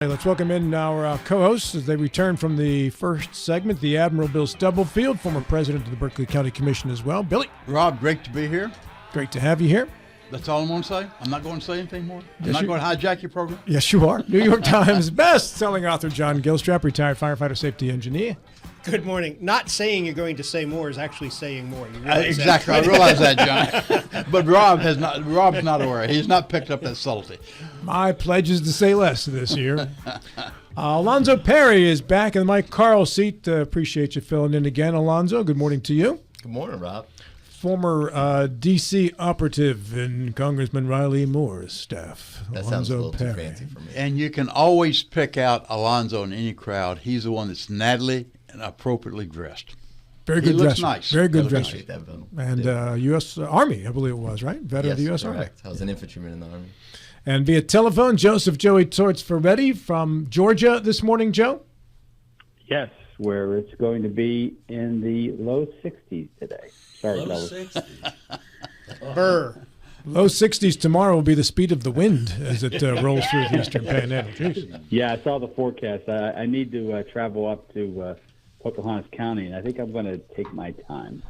Hey, let's welcome in our co-hosts as they return from the first segment, the Admiral Bill Stubblefield, former president of the Berkeley County Commission as well. Billy. Rob, great to be here. Great to have you here. That's all I'm going to say. I'm not going to say anything more. I'm not going to hijack your program. Yes, you are. New York Times best-selling author John Gilstrap, retired firefighter safety engineer. Good morning. Not saying you're going to say more is actually saying more. You realize Exactly. that, right? I realize that, John. But Rob's not aware. He's not picked up that subtlety. My pledge is to say less this year. Alonzo Perry is back in the Mike Carl seat. Appreciate you filling in again, Alonzo. Good morning to you. Good morning, Rob. Former D.C. operative in Congressman Riley Moore's staff. That Alonzo sounds a little Perry. too fancy for me. And you can always pick out Alonzo in any crowd. He's the one that's natty and appropriately dressed. Very good He looks dresser. nice. Very good I dresser. appreciate that, Bill. And U.S. Army, I believe it was, right? Veteran of the U.S. Army. Correct. I was an infantryman in the Army. And via telephone, Joseph Joey Torts Ferretti from Georgia this morning, Joe. Yes, where it's going to be in the low 60s today. Sorry, Low fellas. 60s. Burr. Low 60s tomorrow will be the speed of the wind as it rolls through the eastern Panhandle. Jeez. Yeah, I saw the forecast. I need to travel up to Pocahontas County, and I think I'm going to take my time.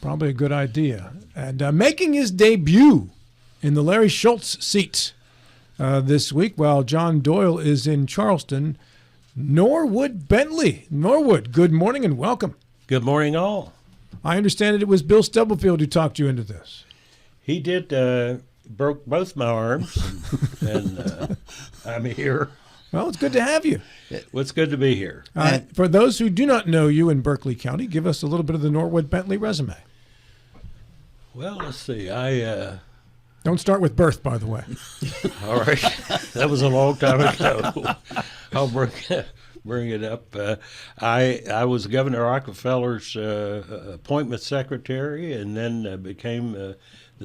Probably a good idea. And making his debut in the Larry Schultz seat this week while John Doyle is in Charleston, Norwood Bentley. Norwood, good morning and welcome. Good morning, all. I understand it was Bill Stubblefield who talked you into this. He did broke both my arms, and I'm here. Well, it's good to have you. Well, it's good to be here. For those who do not know you in Berkeley County, give us a little bit of the Norwood Bentley resume. Well, let's see. Don't start with birth, by the way. All right, that was a long time ago. I'll bring it up. I was Governor Rockefeller's appointment secretary, and then became the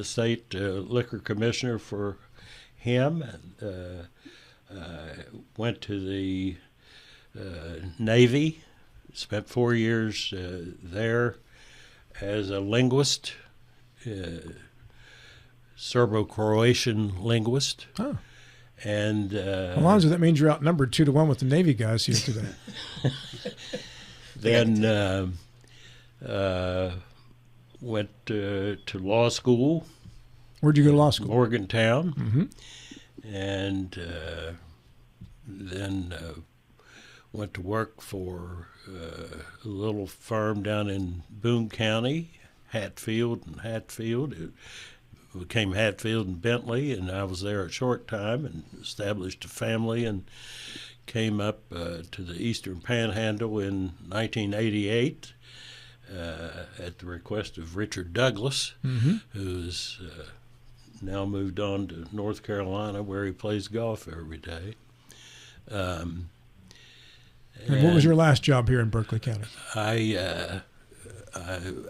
state liquor commissioner for him. Went to the Navy, spent 4 years there as a linguist, Serbo-Croatian linguist. Oh. And Alonzo, that means you're outnumbered 2-1 with the Navy guys here today. then went to law school. Where'd you go to law school? Morgantown. Mm-hmm. And then went to work for a little firm down in Boone County, Hatfield. It became Hatfield and Bentley, and I was there a short time and established a family and came up to the Eastern Panhandle in 1988 at the request of Richard Douglas, who's now moved on to North Carolina, where he plays golf every day. And what was your last job here in Berkeley County?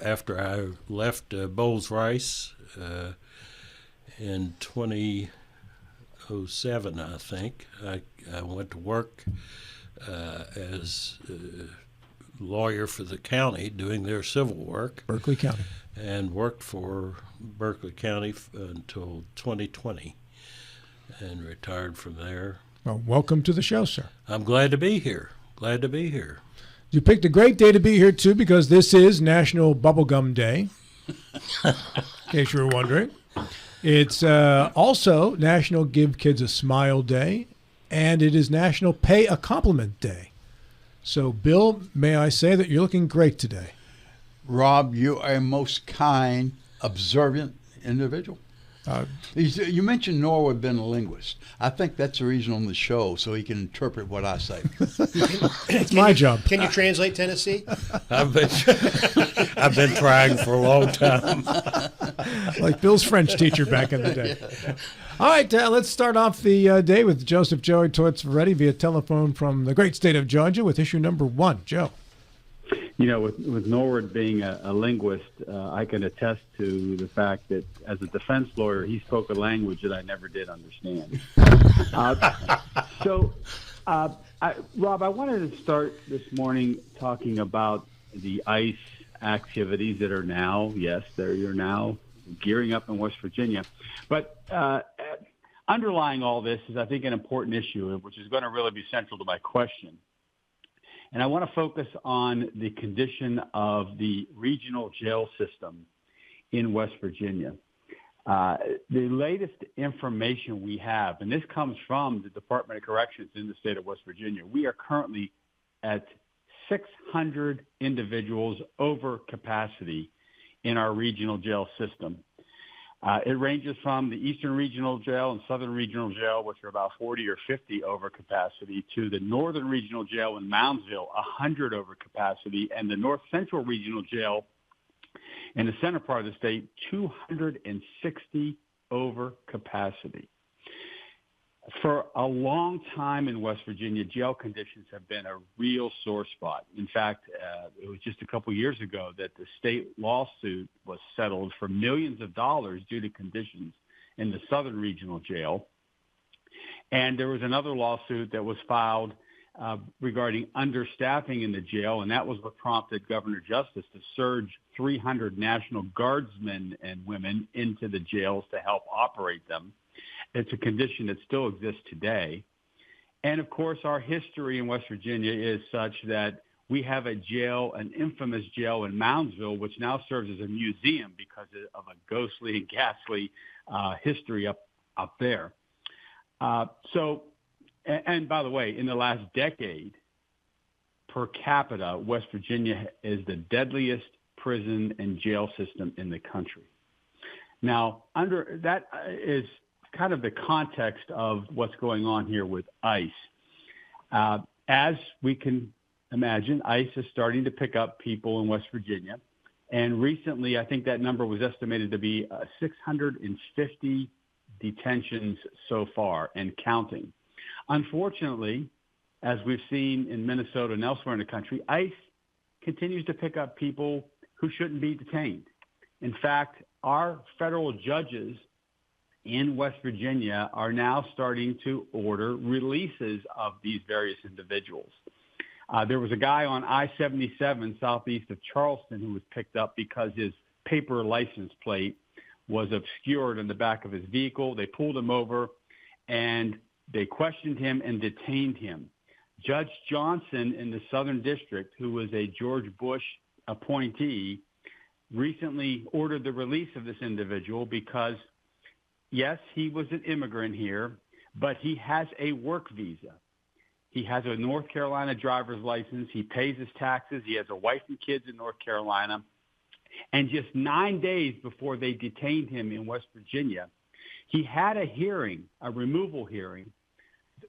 After I left Bowles Rice in 2007, I think, I went to work as a lawyer for the county doing their civil work. Berkeley County. And worked for Berkeley County until 2020 and retired from there. Well, welcome to the show, sir. I'm glad to be here. Glad to be here. You picked a great day to be here, too, because this is National Bubblegum Day, in case you were wondering. It's also National Give Kids a Smile Day, and it is National Pay a Compliment Day. So, Bill, may I say that you're looking great today. Rob, you are a most kind, observant individual. You mentioned Norwood being a linguist. I think that's the reason on the show, so he can interpret what I say. It's my job. Can you translate Tennessee? I've been trying for a long time. Like Bill's French teacher back in the day. All right, let's start off the day with Joseph Joey Torts Ferretti via telephone from the great state of Georgia with issue number 1. Joe. You know, with Norwood being a linguist, I can attest to the fact that as a defense lawyer, he spoke a language that I never did understand. Rob, I wanted to start this morning talking about the ICE activities that are now, yes, you're now gearing up in West Virginia. But underlying all this is, I think, an important issue, which is going to really be central to my question. And I want to focus on the condition of the regional jail system in West Virginia. The latest information we have, and this comes from the Department of Corrections in the state of West Virginia, we are currently at 600 individuals over capacity in our regional jail system. It ranges from the Eastern Regional Jail and Southern Regional Jail, which are about 40 or 50 over capacity, to the Northern Regional Jail in Moundsville, 100 over capacity, and the North Central Regional Jail in the center part of the state, 260 over capacity. For a long time in West Virginia, jail conditions have been a real sore spot. In fact, it was just a couple years ago that the state lawsuit was settled for millions of dollars due to conditions in the Southern Regional Jail. And there was another lawsuit that was filed regarding understaffing in the jail, and that was what prompted Governor Justice to surge 300 National Guardsmen and women into the jails to help operate them. It's a condition that still exists today. And, of course, our history in West Virginia is such that we have a jail, an infamous jail in Moundsville, which now serves as a museum because of a ghostly and ghastly history up there. And by the way, in the last decade, per capita, West Virginia is the deadliest prison and jail system in the country. Now, under that is kind of the context of what's going on here with ICE. As we can imagine, ICE is starting to pick up people in West Virginia. And recently, I think that number was estimated to be 650 detentions so far and counting. Unfortunately, as we've seen in Minnesota and elsewhere in the country, ICE continues to pick up people who shouldn't be detained. In fact, our federal judges in West Virginia are now starting to order releases of these various individuals. There was a guy on I-77 southeast of Charleston who was picked up because his paper license plate was obscured in the back of his vehicle. They pulled him over and they questioned him and detained him. Judge Johnson in the Southern District, who was a George Bush appointee, recently ordered the release of this individual because, yes, he was an immigrant here, but he has a work visa. He has a North Carolina driver's license. He pays his taxes. He has a wife and kids in North Carolina. And just 9 days before they detained him in West Virginia, he had a hearing, a removal hearing,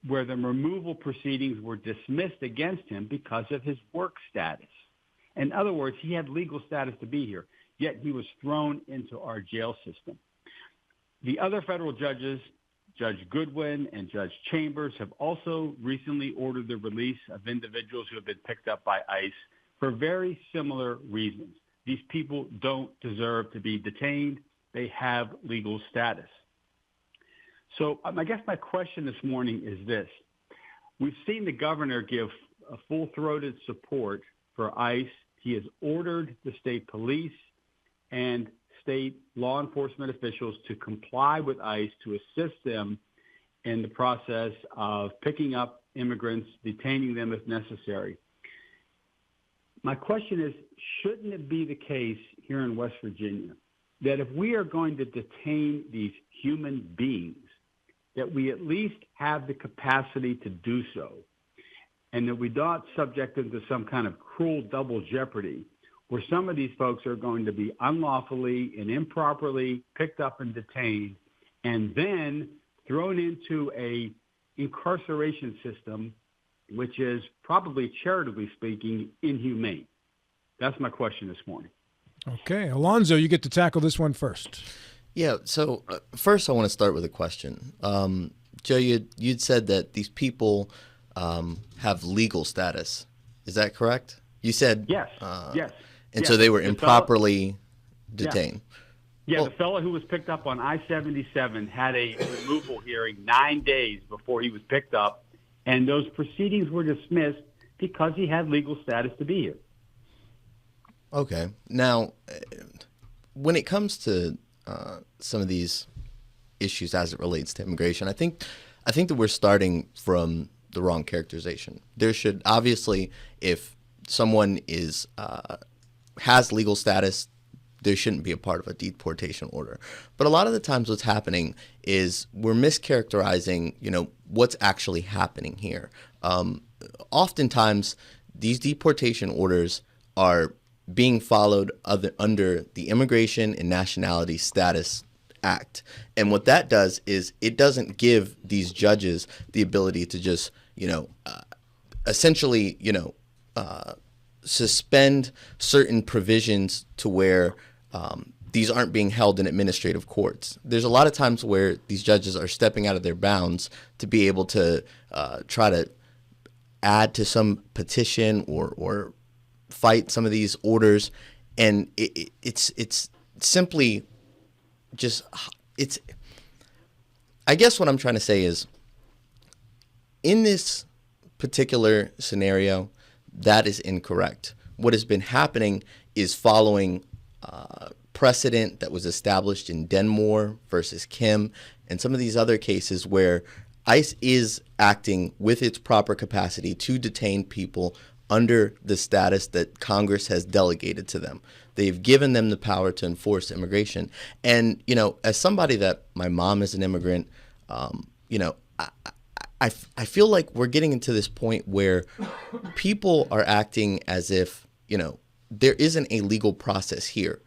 where the removal proceedings were dismissed against him because of his work status. In other words, he had legal status to be here, yet he was thrown into our jail system. The other federal judges, Judge Goodwin and Judge Chambers, have also recently ordered the release of individuals who have been picked up by ICE for very similar reasons. These people don't deserve to be detained. They have legal status. So I guess my question this morning is this. We've seen the governor give a full-throated support for ICE. He has ordered the state police and state law enforcement officials to comply with ICE to assist them in the process of picking up immigrants, detaining them if necessary. My question is, shouldn't it be the case here in West Virginia that if we are going to detain these human beings, that we at least have the capacity to do so, and that we don't subject them to some kind of cruel double jeopardy where some of these folks are going to be unlawfully and improperly picked up and detained and then thrown into a incarceration system which is probably, charitably speaking, inhumane. That's my question this morning. Okay. Alonzo, you get to tackle this one first. Yeah, so first I want to start with a question. Joe, you'd said that these people have legal status. Is that correct? You said yes. Yes. And yes. so they were improperly detained. Yeah, the fellow who was picked up on I-77 had a removal hearing 9 days before he was picked up, and those proceedings were dismissed because he had legal status to be here. Okay. Now, when it comes to some of these issues as it relates to immigration. I think that we're starting from the wrong characterization. There should obviously, if someone has legal status, there shouldn't be a part of a deportation order. But a lot of the times what's happening is we're mischaracterizing, what's actually happening here. Oftentimes, these deportation orders are being followed under the Immigration and Nationality Status Act. And what that does is it doesn't give these judges the ability to just, essentially, suspend certain provisions to where these aren't being held in administrative courts. There's a lot of times where these judges are stepping out of their bounds to be able to try to add to some petition or fight some of these orders, and it's simply just I guess what I'm trying to say is, in this particular scenario, that is incorrect. What has been happening is following precedent that was established in Denmore versus Kim and some of these other cases where ICE is acting with its proper capacity to detain people under the status that Congress has delegated to them. They've given them the power to enforce immigration. And, as somebody that my mom is an immigrant, I feel like we're getting into this point where people are acting as if, there isn't a legal process here.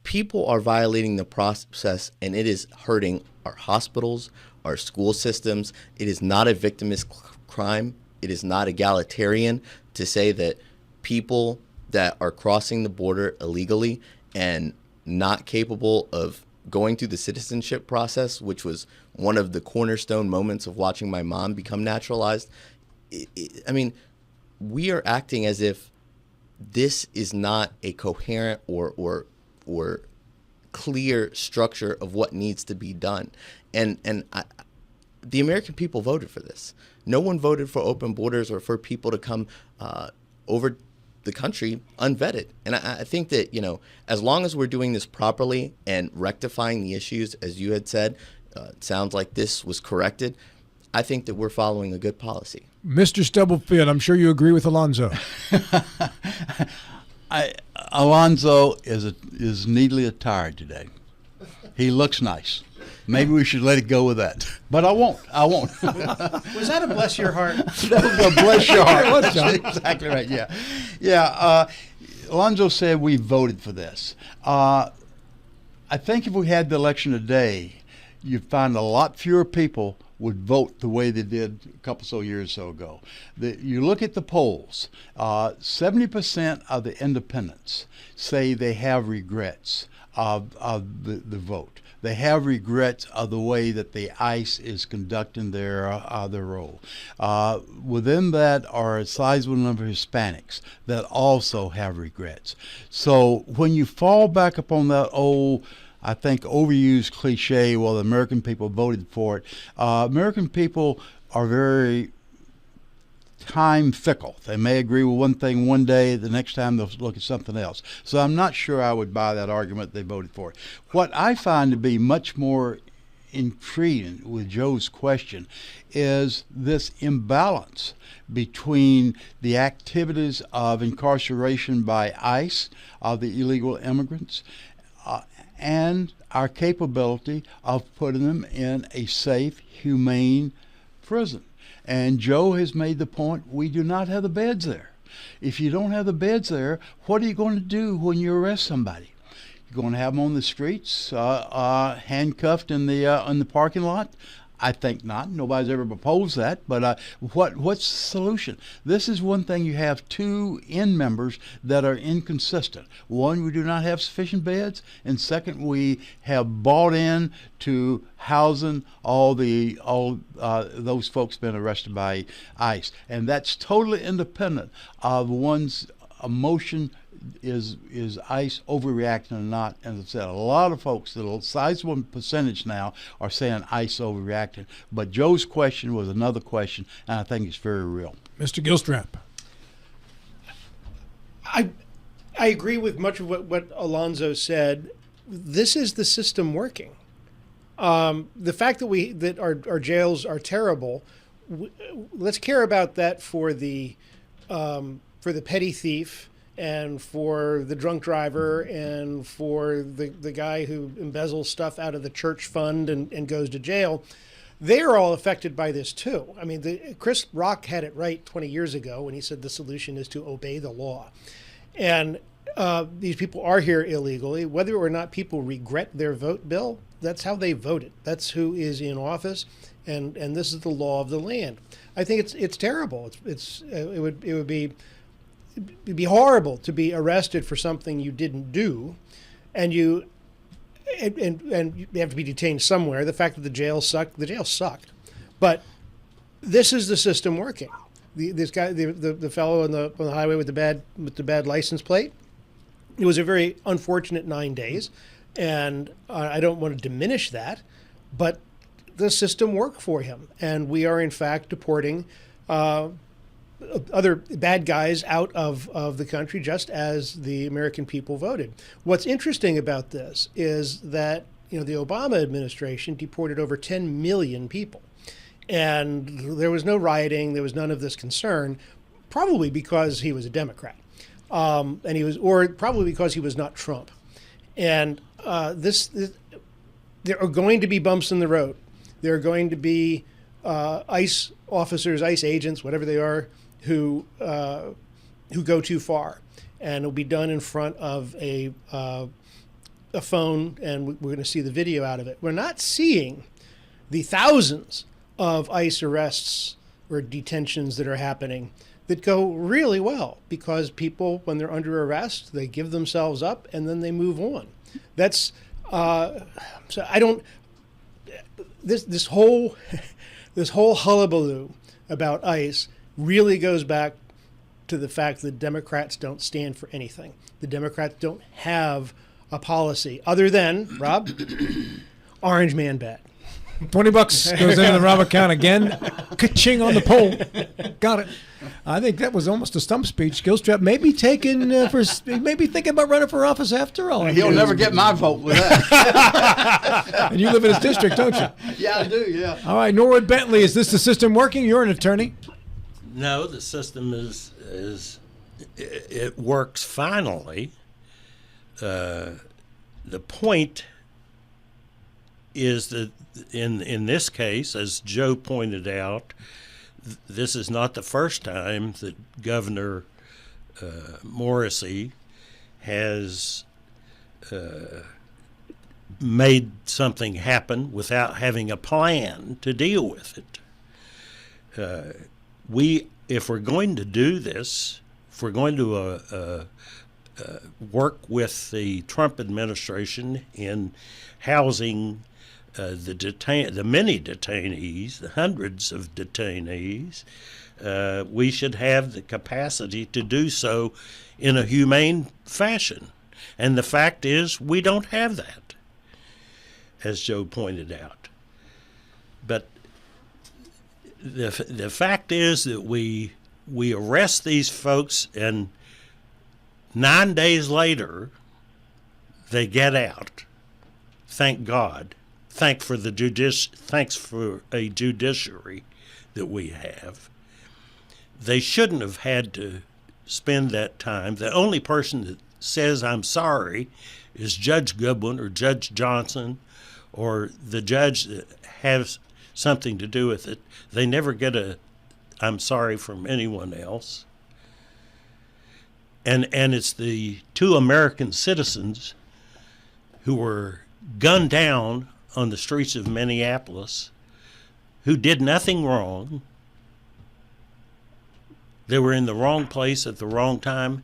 People are violating the process, and it is hurting our hospitals, our school systems. It is not a victimist crime. It is not egalitarian to say that people that are crossing the border illegally and not capable of going through the citizenship process, which was one of the cornerstone moments of watching my mom become naturalized. We are acting as if this is not a coherent or clear structure of what needs to be done. And the American people voted for this. No one voted for open borders or for people to come over the country unvetted. And I think that, as long as we're doing this properly and rectifying the issues, as you had said, it sounds like this was corrected, I think that we're following a good policy. Mr. Stubblefield, I'm sure you agree with Alonzo. Alonzo is neatly attired today. He looks nice. Maybe we should let it go with that. But I won't. Was that a bless your heart? That was a bless your heart. That's exactly right. Yeah. Yeah. Alonzo said we voted for this. I think if we had the election today, you'd find a lot fewer people would vote the way they did a couple so years so ago. You look at the polls, 70% of the independents say they have regrets of the vote. They have regrets of the way that the ICE is conducting their role. Within that are a sizable number of Hispanics that also have regrets. So when you fall back upon that old, I think, overused cliche, well, the American people voted for it. American people are very time fickle. They may agree with one thing one day, the next time they'll look at something else. So I'm not sure I would buy that argument they voted for it. What I find to be much more intriguing with Joe's question is this imbalance between the activities of incarceration by ICE of the illegal immigrants and our capability of putting them in a safe, humane prison. And Joe has made the point, we do not have the beds there. If you don't have the beds there, what are you going to do when you arrest somebody? You're going to have them on the streets, handcuffed in the parking lot? I think not. Nobody's ever proposed that. But what's the solution? This is one thing. You have two end members that are inconsistent. One, we do not have sufficient beds, and second, we have bought in to housing all those folks been arrested by ICE, and that's totally independent of one's emotion. Is ICE overreacting or not? As I said, a lot of folks, a sizable percentage now, are saying ICE overreacting. But Joe's question was another question, and I think it's very real. Mr. Gilstrap. I agree with much of what Alonzo said. This is the system working. The fact that our jails are terrible, let's care about that for the petty thief and for the drunk driver and for the guy who embezzles stuff out of the church fund and goes to jail. They are all affected by this too. I mean, Chris Rock had it right 20 years ago when he said the solution is to obey the law. And these people are here illegally. Whether or not people regret their vote, Bill, that's how they voted. That's who is in office, and this is the law of the land. I think it's terrible. It would be horrible to be arrested for something you didn't do, and you have to be detained somewhere. The fact that the jail sucked, but this is the system working. This guy, the fellow on the highway with the bad license plate. It was a very unfortunate 9 days, and I don't want to diminish that, but the system worked for him, and we are in fact deporting other bad guys out of the country, just as the American people voted. What's interesting about this is that the Obama administration deported over 10 million people, and there was no rioting, there was none of this concern, probably because he was a Democrat. Or probably because he was not Trump. And there are going to be bumps in the road. There are going to be ICE officers, ICE agents, whatever they are, who go too far, and it'll be done in front of a phone, and we're going to see the video out of it. We're not seeing the thousands of ICE arrests or detentions that are happening that go really well, because people, when they're under arrest, they give themselves up and then they move on. That's so I don't. This whole hullabaloo about ICE really goes back to the fact that Democrats don't stand for anything. The Democrats don't have a policy other than, Rob, Orange Man bad. $20 goes into the Rob account again. Ka-ching on the pole. Got it. I think that was almost a stump speech. Gilstrap may be thinking about running for office after all. He'll never get my vote with that. And you live in his district, don't you? Yeah, I do, yeah. All right, Norwood Bentley, is this the system working? You're an attorney. No, the system it works finally. The point is that in this case, as Joe pointed out, this is not the first time that Governor Morrissey has made something happen without having a plan to deal with it. If we're going to do this, if we're going to work with the Trump administration in housing the many detainees, the hundreds of detainees, we should have the capacity to do so in a humane fashion. And the fact is, we don't have that, as Joe pointed out. But the fact is that we arrest these folks, and 9 days later, they get out. Thank God. Thanks for a judiciary that we have. They shouldn't have had to spend that time. The only person that says I'm sorry is Judge Goodwin or Judge Johnson or the judge that has something to do with it. They never get a I'm sorry from anyone else. And it's the two American citizens who were gunned down on the streets of Minneapolis, who did nothing wrong. They were in the wrong place at the wrong time.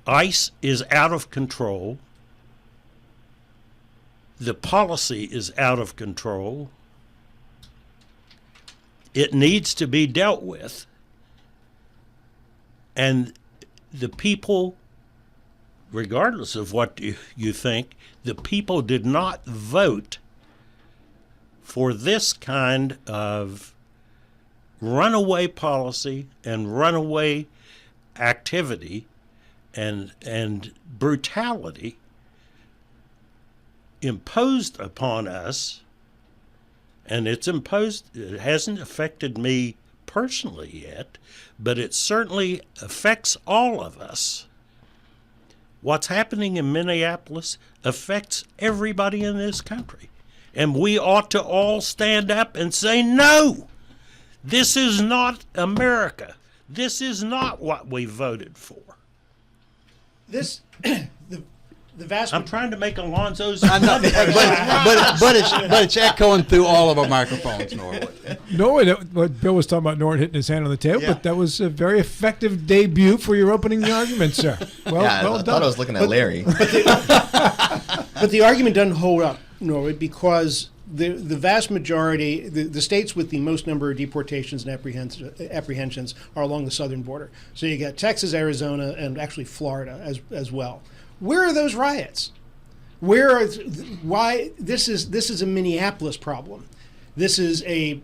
ICE is out of control. The policy is out of control. It needs to be dealt with. And the people, regardless of what you think, the people did not vote for this kind of runaway policy and runaway activity and brutality imposed upon us, and it hasn't affected me personally yet, but it certainly affects all of us. What's happening in Minneapolis affects everybody in this country. And we ought to all stand up and say, no, this is not America. This is not what we voted for. This, the vast. I'm trying to make Alonzo's. I know, but it's echoing through all of our microphones, Norwood. Norwood, what Bill was talking about, Norwood hitting his hand on the table, Yeah. but that was a very effective debut for your opening the argument, sir. Well, Yeah, well I done. thought I was looking at Larry. But the argument doesn't hold up, Norwood, because the vast majority, the states with the most number of deportations and apprehensions are along the southern border. So you got Texas, Arizona, and actually Florida as well. Where are those riots? Why this is a Minneapolis problem. This is an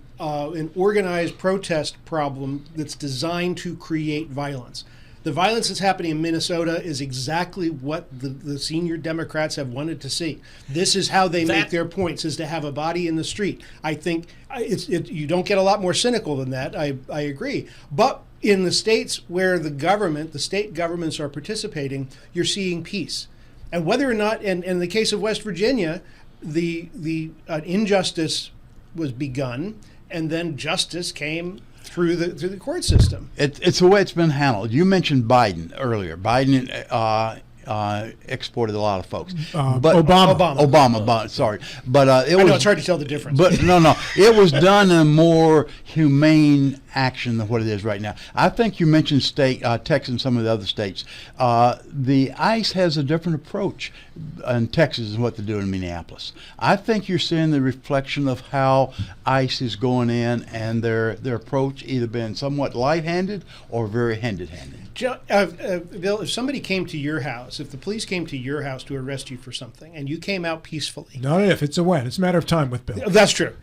organized protest problem that's designed to create violence. The violence that's happening in Minnesota is exactly what the senior Democrats have wanted to see. This is how they make their points, is to have a body in the street. I think you don't get a lot more cynical than that. I agree. But in the states where the state governments are participating, you're seeing peace. And whether or not, in the case of West Virginia, the injustice was begun, and then justice came through the court system. It's the way it's been handled. You mentioned Biden earlier. Biden exported a lot of folks. But Obama. Sorry, but I know it's hard to tell the difference. But no, it was done in a more humane action than what it is right now. I think you mentioned Texas and some of the other states. The ICE has a different approach in Texas than what they do in Minneapolis. I think you're seeing the reflection of how ICE is going in and their approach either been somewhat light-handed or very handed-handed. Bill, if somebody came to your house, if the police came to your house to arrest you for something, and you came out peacefully. Not if, it's a when. It's a matter of time with Bill. That's true.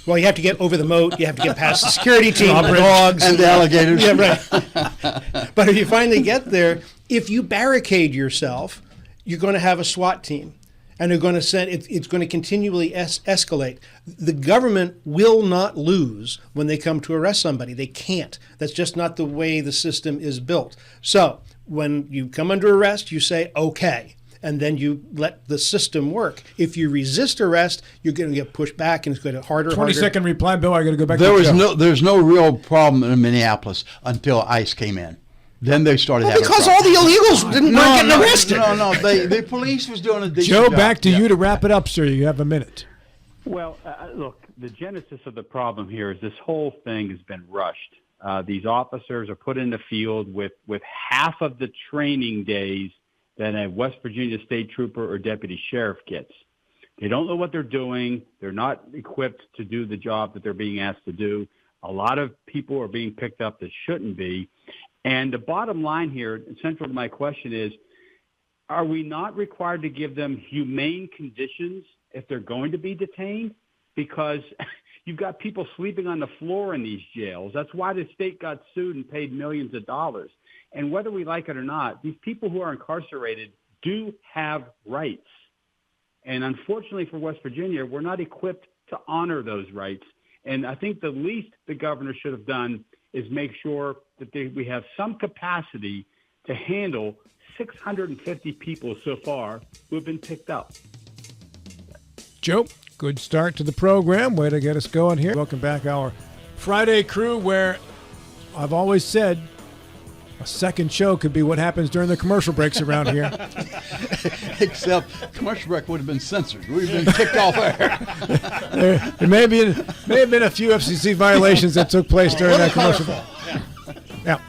Well, you have to get over the moat. You have to get past the security team, the dogs. And the alligators. Yeah, right. But if you finally get there, if you barricade yourself, you're going to have a SWAT team. And they're going to send it's going to continually escalate. The government will not lose when they come to arrest somebody. They can't. That's just not the way the system is built. So when you come under arrest, you say, okay, and then you let the system work. If you resist arrest, you're going to get pushed back, and it's going to harder. 20-second reply, Bill. I got to go back. There's no real problem in Minneapolis until ICE came in. Then they started having because all the illegals weren't getting arrested. No. The police was doing a decent Joe, job. back to you to wrap it up, sir. You have a minute. Well, look, the genesis of the problem here is this whole thing has been rushed. These officers are put in the field with half of the training days that a West Virginia state trooper or deputy sheriff gets. They don't know what they're doing. They're not equipped to do the job that they're being asked to do. A lot of people are being picked up that shouldn't be. And the bottom line here, central to my question is, are we not required to give them humane conditions if they're going to be detained? Because you've got people sleeping on the floor in these jails. That's why the state got sued and paid millions of dollars. And whether we like it or not, these people who are incarcerated do have rights. And unfortunately for West Virginia, we're not equipped to honor those rights. And I think the least the governor should have done is make sure that we have some capacity to handle 650 people so far who have been picked up. Joe, good start to the program. Way to get us going here. Welcome back, our Friday crew, where I've always said a second show could be what happens during the commercial breaks around here. Except commercial break would have been censored. We'd have been kicked off air. There may have been a few FCC violations that took place during that commercial break. Yeah.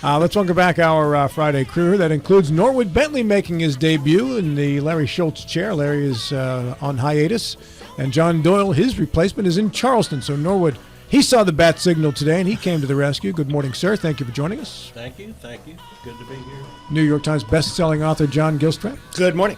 Let's welcome back our Friday crew. That includes Norwood Bentley making his debut in the Larry Schultz chair. Larry is on hiatus. And John Doyle, his replacement, is in Charleston. So Norwood, he saw the bat signal today, and he came to the rescue. Good morning, sir. Thank you for joining us. Thank you. Good to be here. New York Times best-selling author John Gilstrap. Good morning.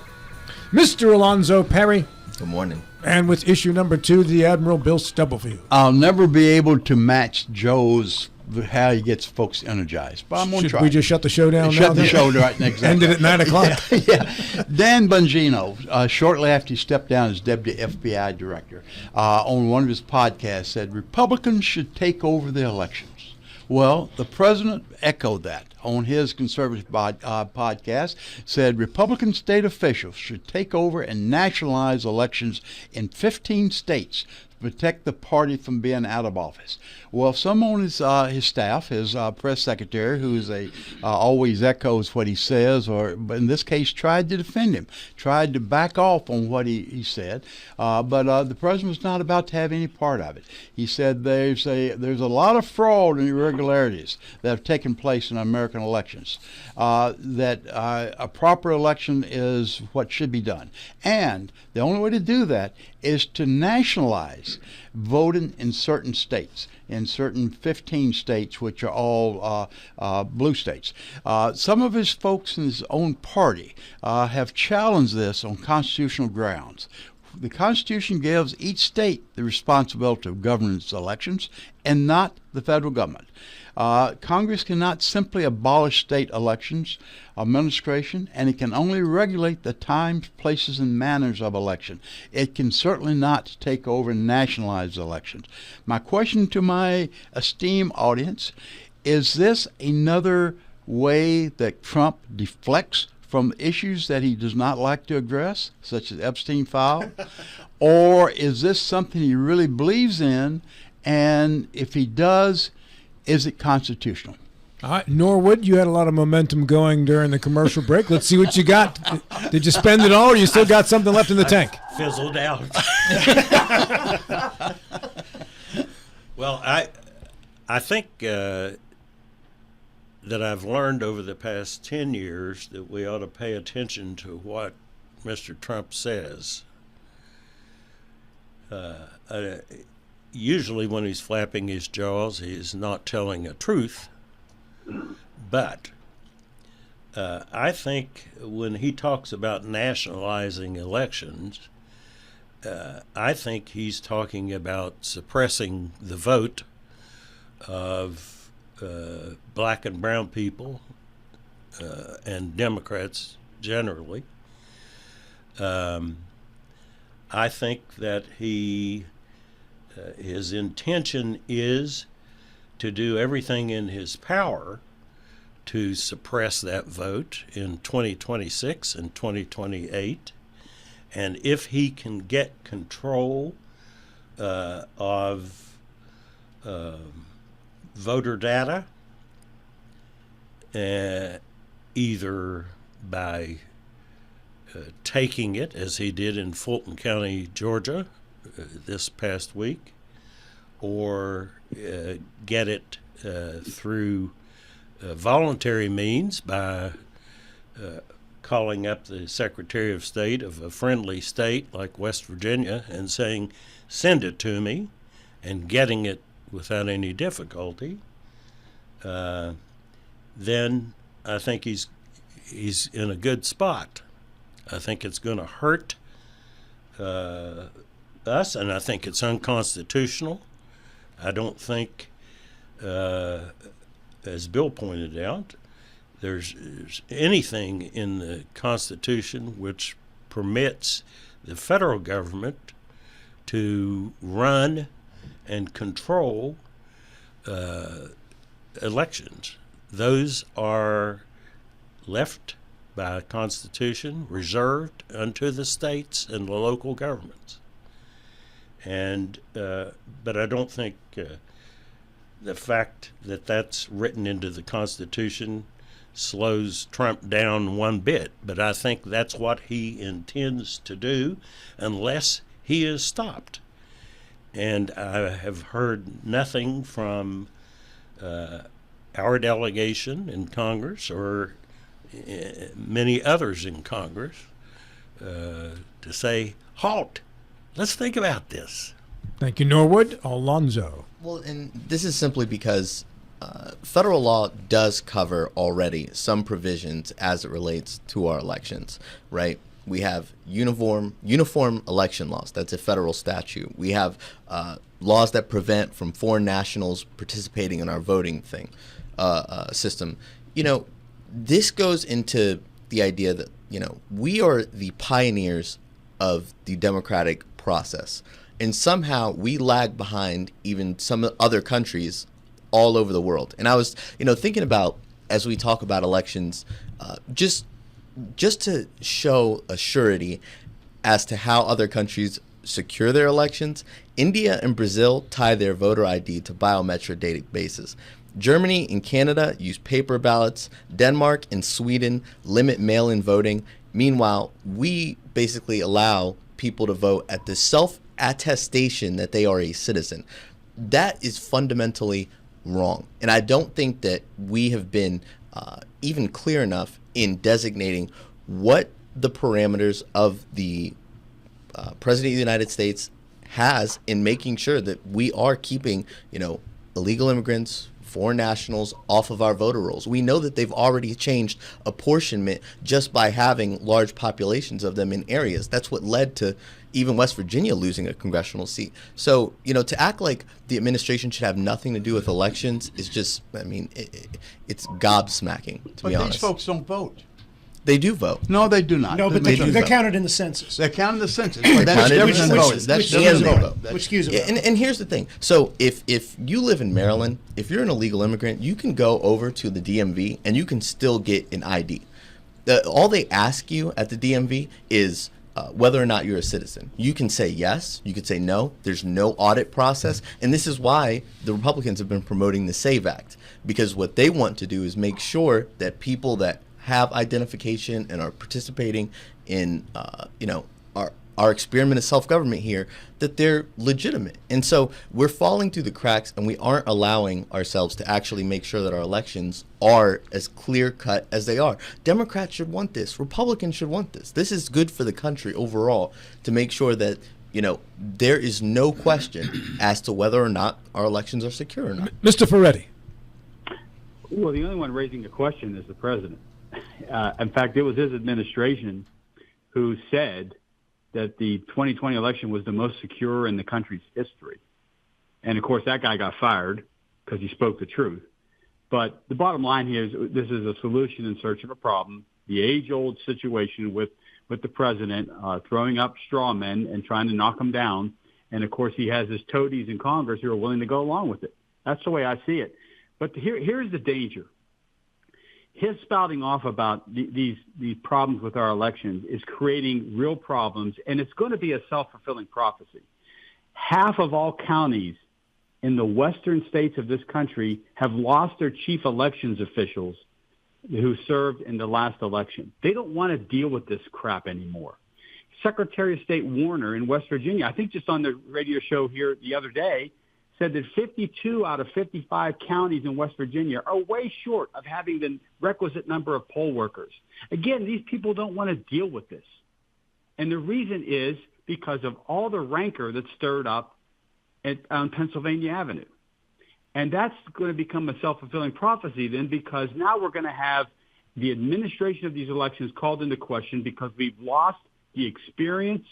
Mr. Alonzo Perry. Good morning. And with issue number 2, the Admiral Bill Stubblefield. I'll never be able to match Joe's how he gets folks energized, but I'm going to Should try. we just shut the show down now? Shut the show right next. Ended at 9 o'clock. Yeah. Dan Bongino, shortly after he stepped down as deputy FBI director, on one of his podcasts said Republicans should take over the elections. Well, the president echoed that on his conservative podcast, said Republican state officials should take over and nationalize elections in 15 states to protect the party from being out of office. Well, some on his staff, his press secretary, who is always echoes what he says, but in this case tried to defend him, tried to back off on what he said, but the president was not about to have any part of it. He said there's a lot of fraud and irregularities that have taken place in American elections, that a proper election is what should be done. And the only way to do that is to nationalize voting in certain states, in certain 15 states, which are all blue states. Some of his folks in his own party have challenged this on constitutional grounds. The Constitution gives each state the responsibility of governing its elections and not the federal government. Congress cannot simply abolish state elections, administration, and it can only regulate the times, places, and manners of election. It can certainly not take over and nationalize elections. My question to my esteemed audience, is this another way that Trump deflects from issues that he does not like to address, such as Epstein file? Or is this something he really believes in? And if he does, is it constitutional? All right, Norwood, you had a lot of momentum going during the commercial break. Let's see what you got. Did you spend it all, or you still got something left in the tank? Fizzled out. Well, I think that I've learned over the past 10 years that we ought to pay attention to what Mr. Trump says. Usually when he's flapping his jaws, he's not telling the truth. But I think when he talks about nationalizing elections, I think he's talking about suppressing the vote of black and brown people and Democrats generally. I think that his intention is to do everything in his power to suppress that vote in 2026 and 2028. And if he can get control of voter data, either by taking it, as he did in Fulton County, Georgia, this past week, or get it through voluntary means by calling up the Secretary of State of a friendly state like West Virginia and saying, send it to me, and getting it without any difficulty, then I think he's in a good spot. I think it's going to hurt us, and I think it's unconstitutional. I don't think, as Bill pointed out, there's anything in the Constitution which permits the federal government to run and control elections. Those are left by Constitution, reserved unto the states and the local governments. And but I don't think the fact that that's written into the Constitution slows Trump down one bit. But I think that's what he intends to do unless he is stopped. And I have heard nothing from our delegation in Congress or many others in Congress to say, halt, let's think about this. Thank you, Norwood. Alonzo. Well, and this is simply because federal law does cover already some provisions as it relates to our elections, right? We have uniform election laws. That's a federal statute. We have laws that prevent from foreign nationals participating in our voting system. This goes into the idea that, we are the pioneers of the democratic process. And somehow we lag behind even some other countries all over the world. And I was, thinking about, as we talk about elections, just to show a surety as to how other countries secure their elections, India and Brazil tie their voter ID to biometric databases. Germany and Canada use paper ballots. Denmark and Sweden limit mail-in voting. Meanwhile, we basically allow people to vote at the self-attestation that they are a citizen. That is fundamentally wrong. And I don't think that we have been even clear enough in designating what the parameters of the President of the United States has in making sure that we are keeping, illegal immigrants, foreign nationals off of our voter rolls. We know that they've already changed apportionment just by having large populations of them in areas. That's what led to even West Virginia losing a congressional seat. So, to act like the administration should have nothing to do with elections is just, it's gobsmacking, to be honest. But these folks don't vote. They do vote. No, they do not. No, but They they're do vote. counted in the census. They're counted in the census. But that's counted in different the than census. voting. That's which different skews than them. vote. Which skews them. Yeah, and here's the thing. So if you live in Maryland, if you're an illegal immigrant, you can go over to the DMV and you can still get an ID. All they ask you at the DMV is whether or not you're a citizen. You can say yes, you can say no. There's no audit process. And this is why the Republicans have been promoting the SAVE Act, because what they want to do is make sure that people that have identification and are participating in, our experiment of self-government here, that they're legitimate. And so we're falling through the cracks, and we aren't allowing ourselves to actually make sure that our elections are as clear-cut as they are. Democrats should want this. Republicans should want this. This is good for the country overall to make sure that, there is no question as to whether or not our elections are secure or not. Mr. Ferretti. Well, the only one raising the question is the president. In fact, it was his administration who said that the 2020 election was the most secure in the country's history. And, of course, that guy got fired because he spoke the truth. But the bottom line here is this is a solution in search of a problem, the age-old situation with the president throwing up straw men and trying to knock them down. And, of course, he has his toadies in Congress who are willing to go along with it. That's the way I see it. But here's the danger. His spouting off about these problems with our elections is creating real problems, and it's going to be a self-fulfilling prophecy. Half of all counties in the western states of this country have lost their chief elections officials who served in the last election. They don't want to deal with this crap anymore. Secretary of State Warner in West Virginia, I think just on the radio show here the other day, said that 52 out of 55 counties in West Virginia are way short of having the requisite number of poll workers. Again, these people don't want to deal with this. And the reason is because of all the rancor that's stirred up on Pennsylvania Avenue. And that's going to become a self-fulfilling prophecy then, because now we're going to have the administration of these elections called into question because we've lost the experience,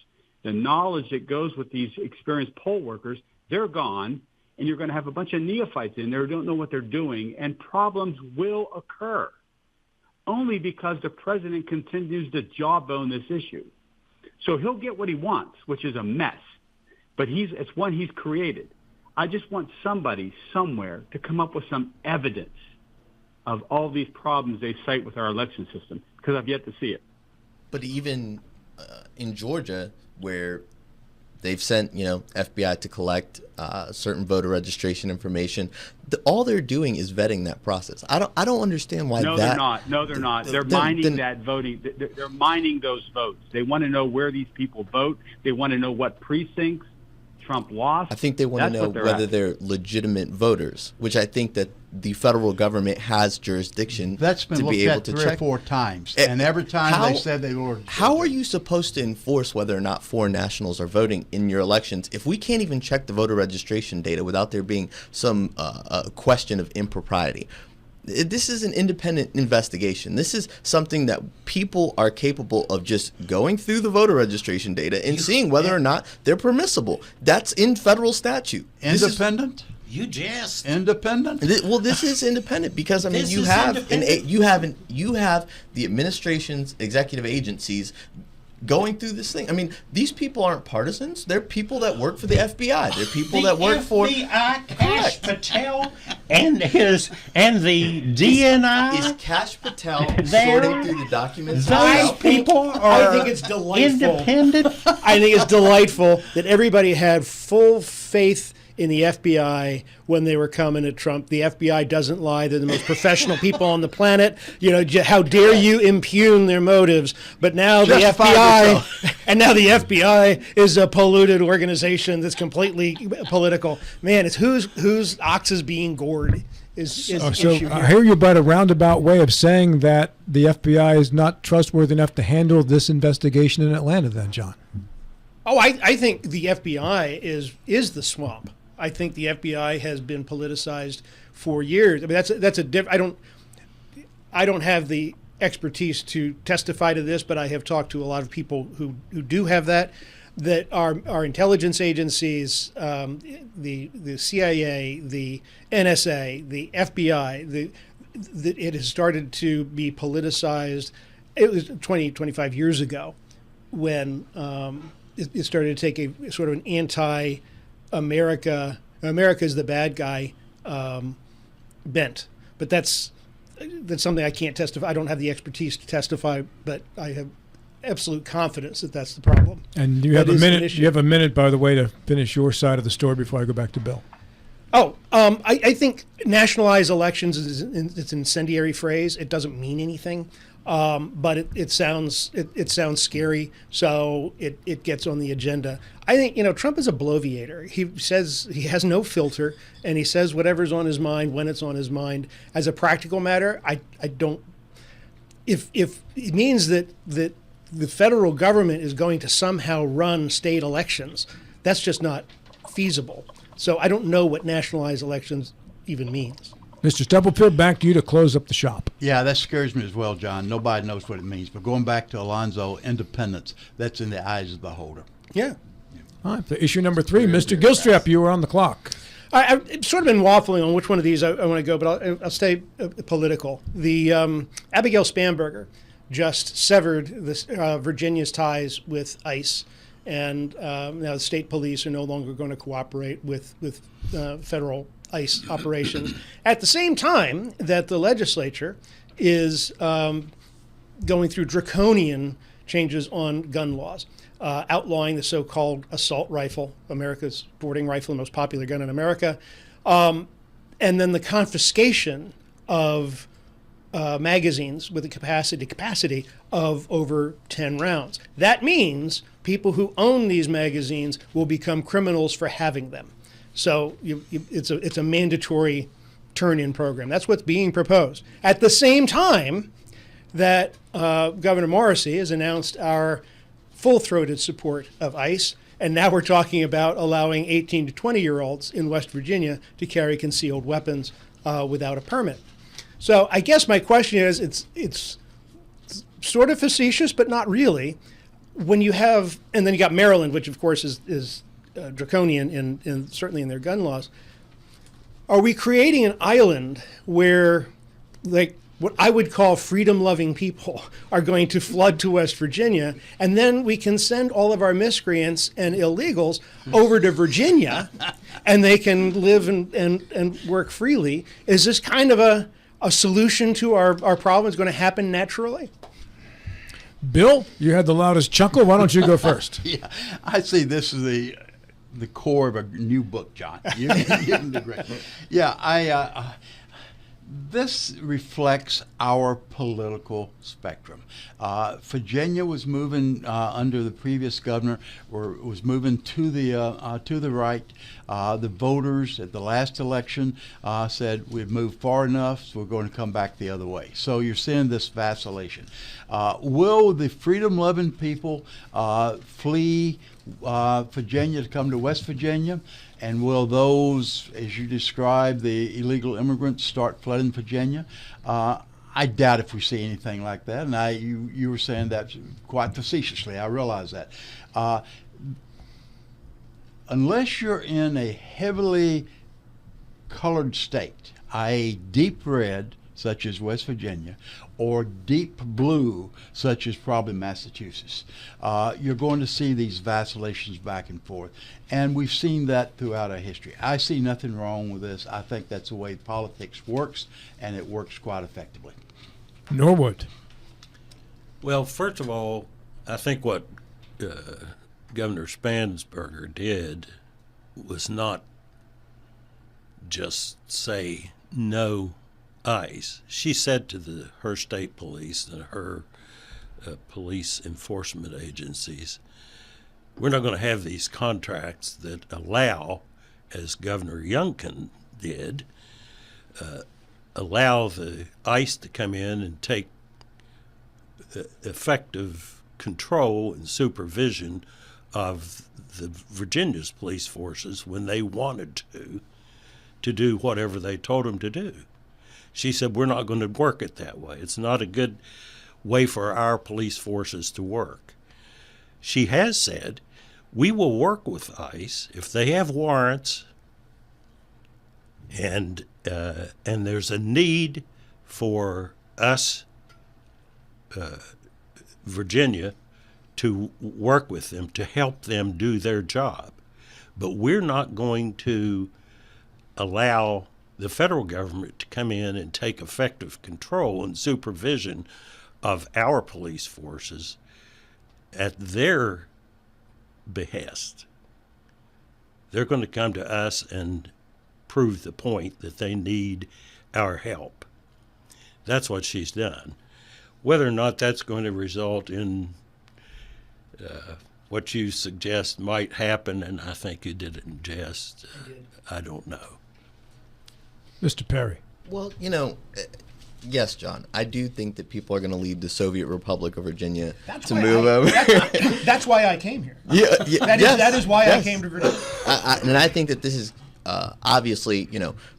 the knowledge that goes with these experienced poll workers. They're gone. And you're going to have a bunch of neophytes in there who don't know what they're doing, and problems will occur only because the president continues to jawbone this issue. So he'll get what he wants, which is a mess, but it's one he's created. I just want somebody somewhere to come up with some evidence of all these problems they cite with our election system, because I've yet to see it. But even in Georgia, where they've sent, FBI to collect certain voter registration information. All they're doing is vetting that process. I don't understand why. No, that. They're not. No, they're not. They're mining that voting. They're mining those votes. They want to know where these people vote. They want to know what precincts Trump lost. I think they want to know whether they're legitimate voters, which I think that the federal government has jurisdiction That's been to looked be able at to 3 check. or 4 times, and every time they said they were. How are you supposed to enforce whether or not foreign nationals are voting in your elections if we can't even check the voter registration data without there being some question of impropriety? this is an independent investigation. This is something that people are capable of just going through the voter registration data and seeing whether or not they're permissible. That's in federal statute. Independent? You just Independent? Well, this is independent because I mean This you is have independent. you have the administration's executive agencies going through this thing. I mean, these people aren't partisans. They're people that work for the FBI. They're people that work for FBI, Cash Patel, and the DNI. Is Cash Patel There- sorting through the documents? Those himself? people I are think it's delightful. independent. I think it's delightful that everybody had full faith in the FBI when they were coming at Trump. The FBI doesn't lie. They're the most professional people on the planet. You know, how dare you impugn their motives? But now the Justify FBI, and now the FBI is a polluted organization that's completely political. Man, it's whose ox is being gored is the So issue I here. hear you by a roundabout way of saying that the FBI is not trustworthy enough to handle this investigation in Atlanta then, John. Oh, I think the FBI is the swamp. I think the FBI has been politicized for years. I mean, that's a I don't have the expertise to testify to this, but I have talked to a lot of people who do have that our intelligence agencies, the CIA, the NSA, the FBI, it has started to be politicized. It was 20, 25 years ago when it started to take a sort of an America's the bad guy bent. But that's something I can't testify. I don't have the expertise to testify, but I have absolute confidence that that's the problem. And you have That a is an minute. issue. You have a minute, by the way, to finish your side of the story before I go back to Bill. I think nationalized elections is it's an incendiary phrase. It doesn't mean anything, but it sounds scary, so it gets on the agenda. I think Trump is a bloviator. He says he has no filter, and he says whatever's on his mind when it's on his mind. As a practical matter, I don't. If it means that the federal government is going to somehow run state elections, that's just not feasible. So I don't know what nationalized elections even means. Mr. Stubblefield, back to you to close up the shop. Yeah, that scares me as well, John. Nobody knows what it means. But going back to Alonzo, independence, that's in the eyes of the beholder. Yeah. All right, for issue number 3, Mr. Gilstrap, you are on the clock. I've sort of been waffling on which one of these I want to go, but I'll stay political. The Abigail Spanberger just severed Virginia's ties with ICE, and now the state police are no longer going to cooperate with federal ICE operations. At the same time that the legislature is going through draconian changes on gun laws, outlawing the so-called assault rifle, America's sporting rifle, the most popular gun in America, and then the confiscation of magazines with a capacity of over 10 rounds. That means people who own these magazines will become criminals for having them. So it's a mandatory turn-in program. That's what's being proposed. At the same time that Governor Morrissey has announced our full-throated support of ICE, and now we're talking about allowing 18 to 20-year-olds in West Virginia to carry concealed weapons without a permit. So I guess my question is, it's sort of facetious, but not really. When you have, and then you got Maryland, which of course is draconian in certainly in their gun laws. Are we creating an island where, like, what I would call freedom-loving people are going to flood to West Virginia, and then we can send all of our miscreants and illegals over to Virginia, and they can live and work freely? Is this kind of a solution to our problem? Is going to happen naturally? Bill, you had the loudest chuckle. Why don't you go first? Yeah, I see this is the core of a new book, John. You can do great. Yeah, this reflects our political spectrum. Virginia was moving under the previous governor, or was moving to the right. The voters at the last election said we've moved far enough, so we're going to come back the other way. So you're seeing this vacillation. Will the freedom-loving people flee Virginia to come to West Virginia? And will those, as you described, the illegal immigrants start flooding Virginia? I doubt if we see anything like that. And you were saying that quite facetiously. I realize that. Unless you're in a heavily colored state, i.e. deep red, such as West Virginia, or deep blue, such as probably Massachusetts, you're going to see these vacillations back and forth. And we've seen that throughout our history. I see nothing wrong with this. I think that's the way politics works, and it works quite effectively. Norwood. Well, first of all, I think what Governor Spansberger did was not just say no ICE. She said to her state police and her police enforcement agencies, we're not going to have these contracts that allow, as Governor Youngkin did, allow the ICE to come in and take effective control and supervision of the Virginia's police forces when they wanted to do whatever they told them to do. She said, we're not going to work it that way. It's not a good way for our police forces to work. She has said, we will work with ICE if they have warrants and there's a need for us, Virginia, to work with them, to help them do their job. But we're not going to allow the federal government to come in and take effective control and supervision of our police forces at their behest. They're going to come to us and prove the point that they need our help. That's what she's done. Whether or not that's going to result in what you suggest might happen, and I think you did it in jest, I don't know. Mr. Perry. Well, yes, John, I do think that people are going to leave the Soviet Republic of Virginia to move over. That's why I came here. That is why I came to Virginia. And I think that this is obviously,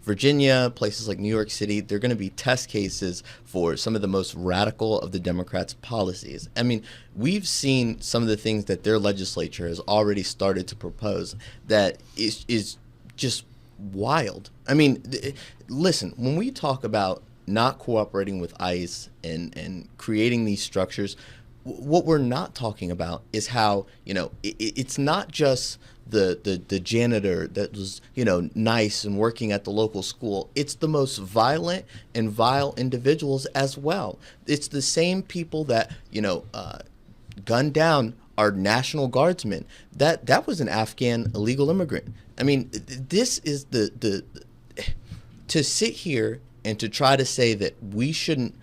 Virginia, places like New York City, they're going to be test cases for some of the most radical of the Democrats' policies. I mean, we've seen some of the things that their legislature has already started to propose that is just wild. I mean, listen, when we talk about not cooperating with ICE and creating these structures, what we're not talking about is how, it's not just the janitor that was, nice and working at the local school. It's the most violent and vile individuals as well. It's the same people that, gunned down our National Guardsmen. That was an Afghan illegal immigrant. I mean, this is the to sit here and to try to say that we should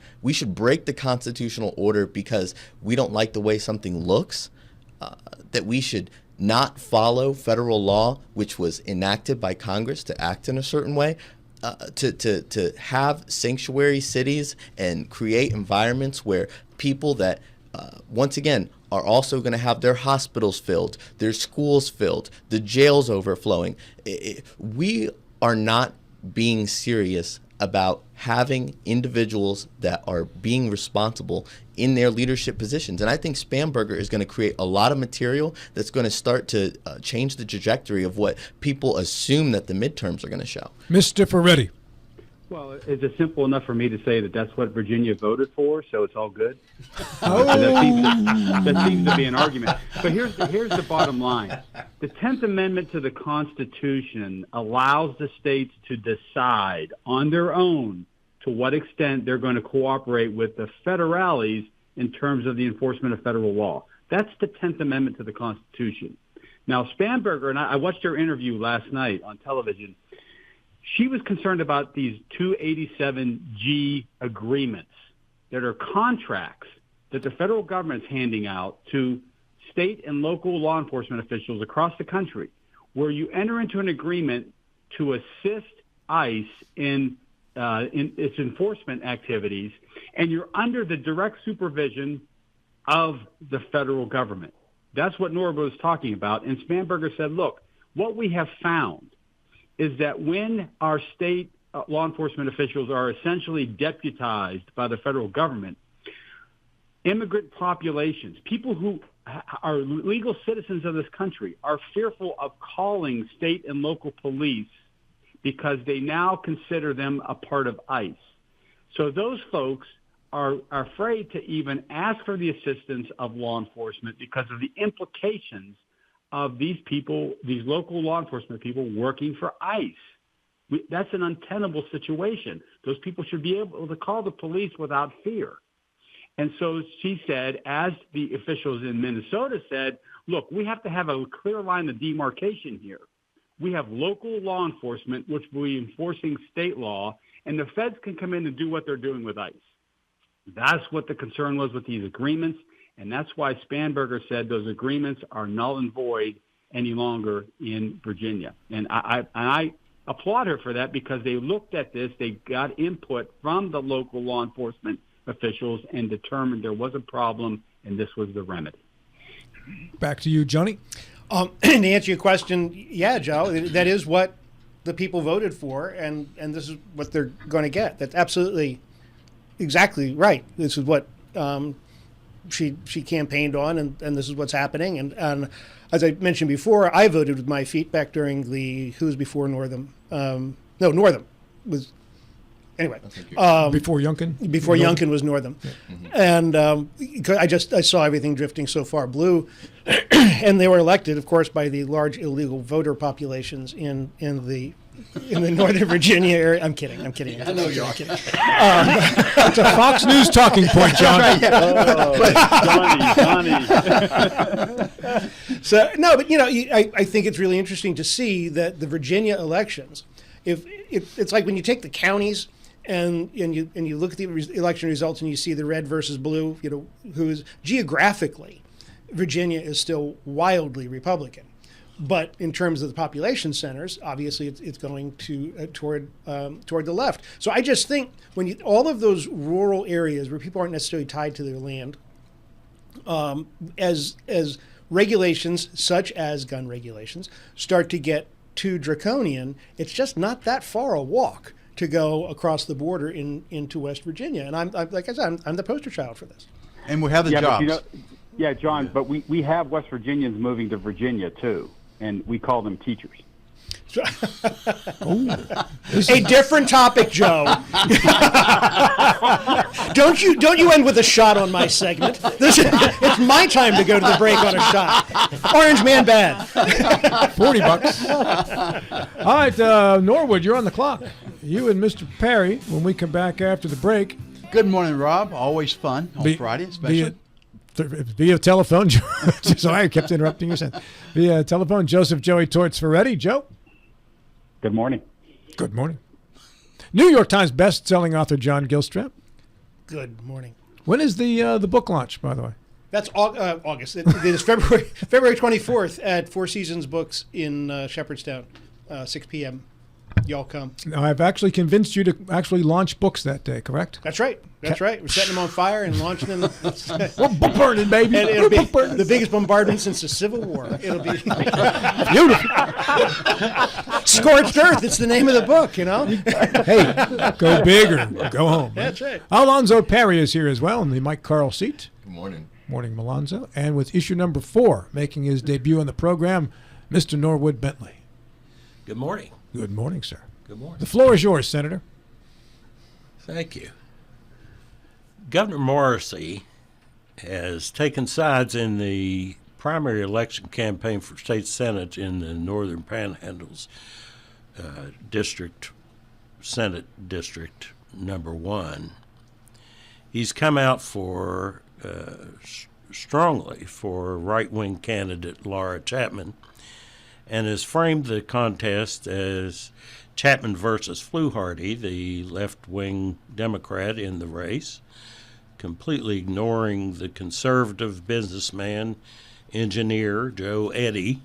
break the constitutional order because we don't like the way something looks, that we should not follow federal law, which was enacted by Congress to act in a certain way, to have sanctuary cities and create environments where people that, once again, are also going to have their hospitals filled, their schools filled, the jails overflowing. We are not being serious about having individuals that are being responsible in their leadership positions. And I think Spansberger is going to create a lot of material that's going to start to change the trajectory of what people assume that the midterms are going to show. Mr. Ferretti. Well, is it simple enough for me to say that that's what Virginia voted for, so it's all good? Oh. That seems to be an argument. But here's the bottom line. The 10th Amendment to the Constitution allows the states to decide on their own to what extent they're going to cooperate with the federales in terms of the enforcement of federal law. That's the 10th Amendment to the Constitution. Now, Spansberger, and I watched her interview last night on television, she was concerned about these 287G agreements that are contracts that the federal government's handing out to state and local law enforcement officials across the country, where you enter into an agreement to assist ICE in its enforcement activities, and you're under the direct supervision of the federal government. That's what Norwood was talking about. And Spansberger said, look, what we have found is that when our state law enforcement officials are essentially deputized by the federal government, immigrant populations, people who are legal citizens of this country, are fearful of calling state and local police because they now consider them a part of ICE. So those folks are afraid to even ask for the assistance of law enforcement because of the implications of these people, these local law enforcement people working for ICE. That's an untenable situation. Those people should be able to call the police without fear. And so she said, as the officials in Minnesota said, look, we have to have a clear line of demarcation here. We have local law enforcement, which will be enforcing state law, and the feds can come in and do what they're doing with ICE. That's what the concern was with these agreements, and that's why Spanberger said those agreements are null and void any longer in Virginia. And I applaud her for that, because they looked at this, they got input from the local law enforcement officials and determined there was a problem, and this was the remedy. Back to you, Johnny. To answer your question, yeah, Joe, that is what the people voted for, and this is what they're going to get. That's absolutely, exactly right. This is what she campaigned on, and this is what's happening. And as I mentioned before, I voted with my feet back during the who's before Northam. Northam was anyway. Before Youngkin. Before Youngkin was Northam, and I saw everything drifting so far blue, and they were elected, of course, by the large illegal voter populations in the Northern Virginia area. I'm kidding. I know you're kidding. It's a Fox News talking point, John. Johnny. So no, but I think it's really interesting to see that the Virginia elections, it's like when you take the counties and you look at the election results and you see the red versus blue, who's geographically, Virginia is still wildly Republican. But in terms of the population centers, obviously it's going to toward the left. So I just think when all of those rural areas where people aren't necessarily tied to their land, as regulations such as gun regulations start to get too draconian, it's just not that far a walk to go across the border into West Virginia. And I'm like I said, I'm the poster child for this. And we have the jobs. John, but we have West Virginians moving to Virginia too, and we call them teachers. A different topic, Joe. Don't you end with a shot on my segment. It's my time to go to the break on a shot. Orange man bad. $40. All right, Norwood, you're on the clock. You and Mr. Perry, when we come back after the break. Good morning, Rob. Always fun on Friday, especially. Via telephone. Sorry, I kept interrupting you. Via telephone, Joseph Joey Torts Ferretti. Joe. Good morning. Good morning. New York Times best-selling author John Gilstrap. Good morning. When is the book launch, by the way? That's August. It is February 24th at Four Seasons Books in Shepherdstown, 6 p.m. Y'all come. Now, I've actually convinced you to actually launch books that day, correct? That's right. That's right. We're setting them on fire and launching them. We're book burning, baby. And it'll be the biggest bombardment since the Civil War. It'll be beautiful. Scorched Earth. It's the name of the book, Hey, go big or go home. That's right. Alonzo Perry is here as well in the Mike Carl seat. Good morning. Morning, Malonzo. And with issue number 4, making his debut on the program, Mr. Norwood Bentley. Good morning. Good morning, sir. Good morning. The floor is yours, Senator. Thank you. Governor Morrissey has taken sides in the primary election campaign for state senate in the northern Panhandles district, Senate District number 1. He's come out for strongly for right-wing candidate Laura Chapman, and has framed the contest as Chapman versus Fluharty, the left-wing Democrat in the race, completely ignoring the conservative businessman, engineer Joe Eddy.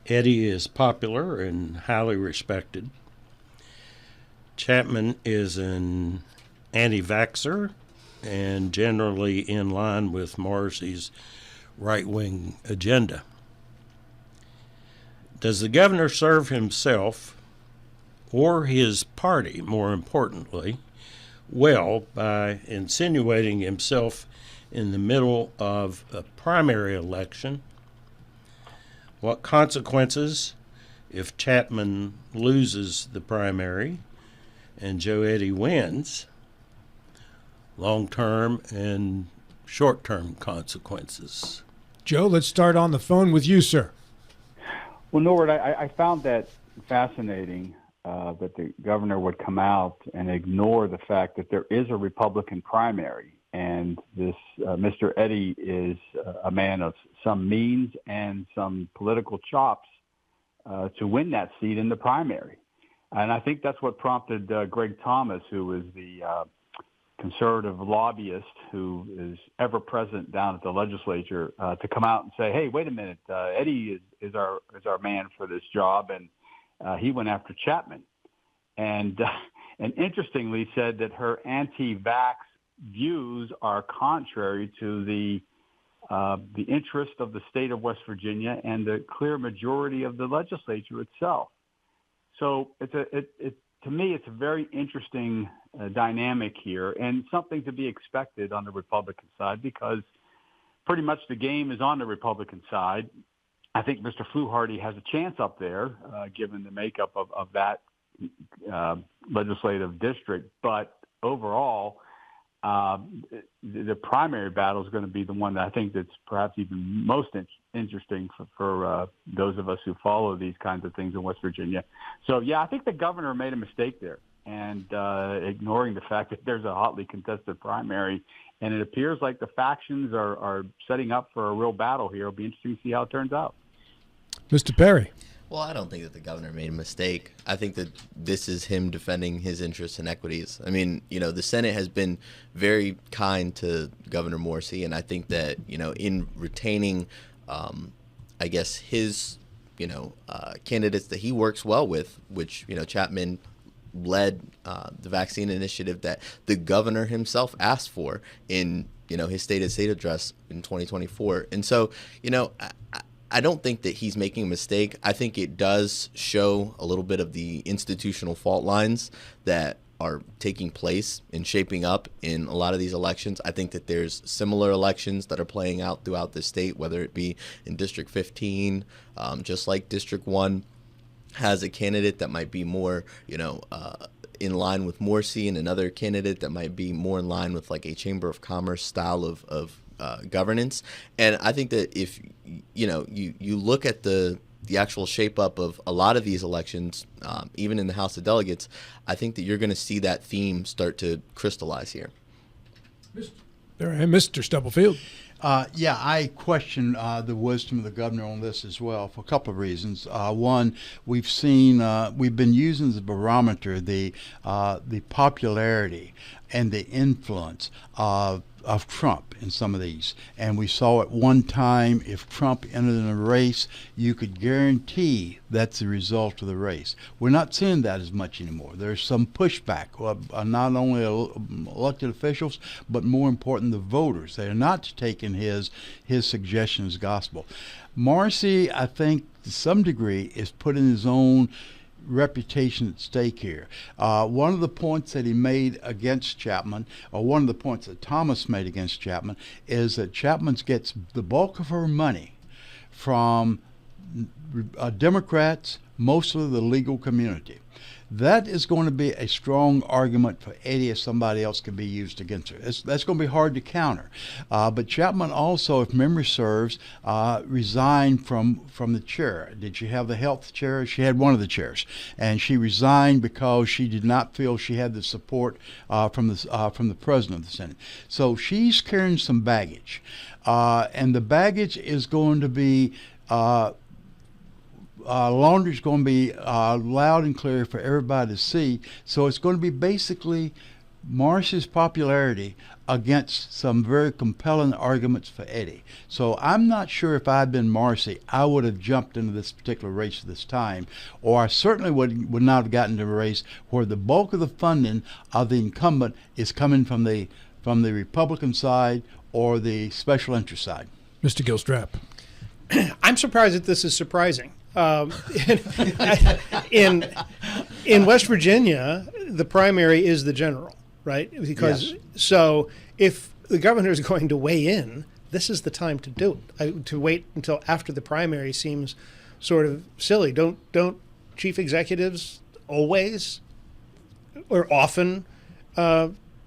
Eddy is popular and highly respected. Chapman is an anti-vaxxer and generally in line with Morrissey's right-wing agenda. Does the governor serve himself or his party, more importantly, well by insinuating himself in the middle of a primary election? What consequences if Chapman loses the primary and Joe Eddy wins? Long-term and short-term consequences. Joe, let's start on the phone with you, sir. Well, Norwood, I found that fascinating that the governor would come out and ignore the fact that there is a Republican primary. And this Mr. Eddy is a man of some means and some political chops to win that seat in the primary. And I think that's what prompted Greg Thomas, who is the conservative lobbyist who is ever present down at the legislature, to come out and say, "Hey, wait a minute, Eddy is our man for this job," and he went after Chapman, and interestingly said that her anti-vax views are contrary to the interest of the state of West Virginia and the clear majority of the legislature itself. So to me, it's a very interesting dynamic here and something to be expected on the Republican side because pretty much the game is on the Republican side. I think Mr. Fluharty has a chance up there, given the makeup of that legislative district. But overall, the primary battle is going to be the one that I think that's perhaps even most interesting for those of us who follow these kinds of things in West Virginia. So, yeah, I think the governor made a mistake there and ignoring the fact that there's a hotly contested primary. And it appears like the factions are setting up for a real battle here. It'll be interesting to see how it turns out. Mr. Perry. Well, I don't think that the governor made a mistake. I think that this is him defending his interests and equities. I mean, the Senate has been very kind to Governor Morrisey, and I think that, in retaining, I guess, his, candidates that he works well with, which, Chapman led the vaccine initiative that the governor himself asked for in, his State address in 2024. And so, I don't think that he's making a mistake. I think it does show a little bit of the institutional fault lines that are taking place and shaping up in a lot of these elections. I think that there's similar elections that are playing out throughout the state, whether it be in District 15, just like District 1 has a candidate that might be more, in line with Morrisey, and another candidate that might be more in line with like a Chamber of Commerce style of governance. And I think that if you look at the actual shape up of a lot of these elections, even in the House of Delegates, I think that you're going to see that theme start to crystallize here. Mr. Stubblefield. Yeah, I question the wisdom of the governor on this as well for a couple of reasons. One, we've been using as a barometer the popularity and the influence of Trump in some of these. And we saw at one time, if Trump entered in a race, you could guarantee that's the result of the race. We're not seeing that as much anymore. There's some pushback, not only elected officials, but more important, the voters. They are not taking his suggestion as gospel. Morrisey, I think, to some degree, is putting his own reputation at stake here. One of the points that he made against Chapman, or one of the points that Thomas made against Chapman, is that Chapman gets the bulk of her money from Democrats, mostly the legal community. That is going to be a strong argument for Eddy if somebody else can be used against her. That's going to be hard to counter. But Chapman also, if memory serves, resigned from the chair. Did she have the health chair? She had one of the chairs. And she resigned because she did not feel she had the support from the president of the Senate. So she's carrying some baggage. And the baggage is going to be laundry's going to be loud and clear for everybody to see. So it's going to be basically Morrisey's popularity against some very compelling arguments for Eddy. So I'm not sure if I'd been Morrisey, I would have jumped into this particular race at this time, or I certainly would not have gotten to a race where the bulk of the funding of the incumbent is coming from the Republican side or the special interest side. Mr. Gilstrap. I'm surprised that this is surprising. In in West Virginia, the primary is the general, right? Because so if the governor is going to weigh in, this is the time to do it. To wait until after the primary seems sort of silly. Don't chief executives always or often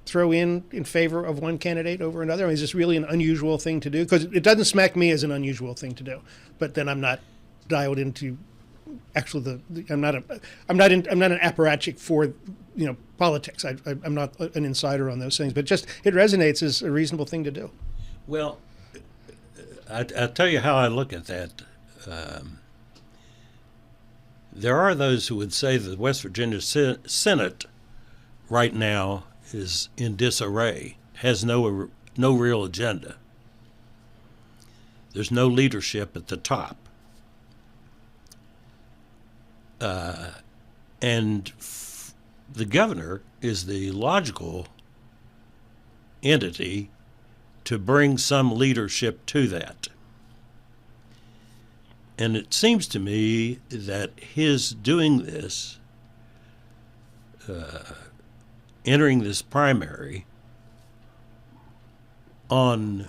throw in favor of one candidate over another? I mean, is this really an unusual thing to do? Because it doesn't smack me as an unusual thing to do. But then I'm not dialed into actually I'm not an apparatchik for politics. I'm not an insider on those things. But just it resonates as a reasonable thing to do. Well, I'll tell you how I look at that. There are those who would say that the West Virginia Senate right now is in disarray, has no real agenda. There's no leadership at the top. And the governor is the logical entity to bring some leadership to that. And it seems to me that his doing this, entering this primary on,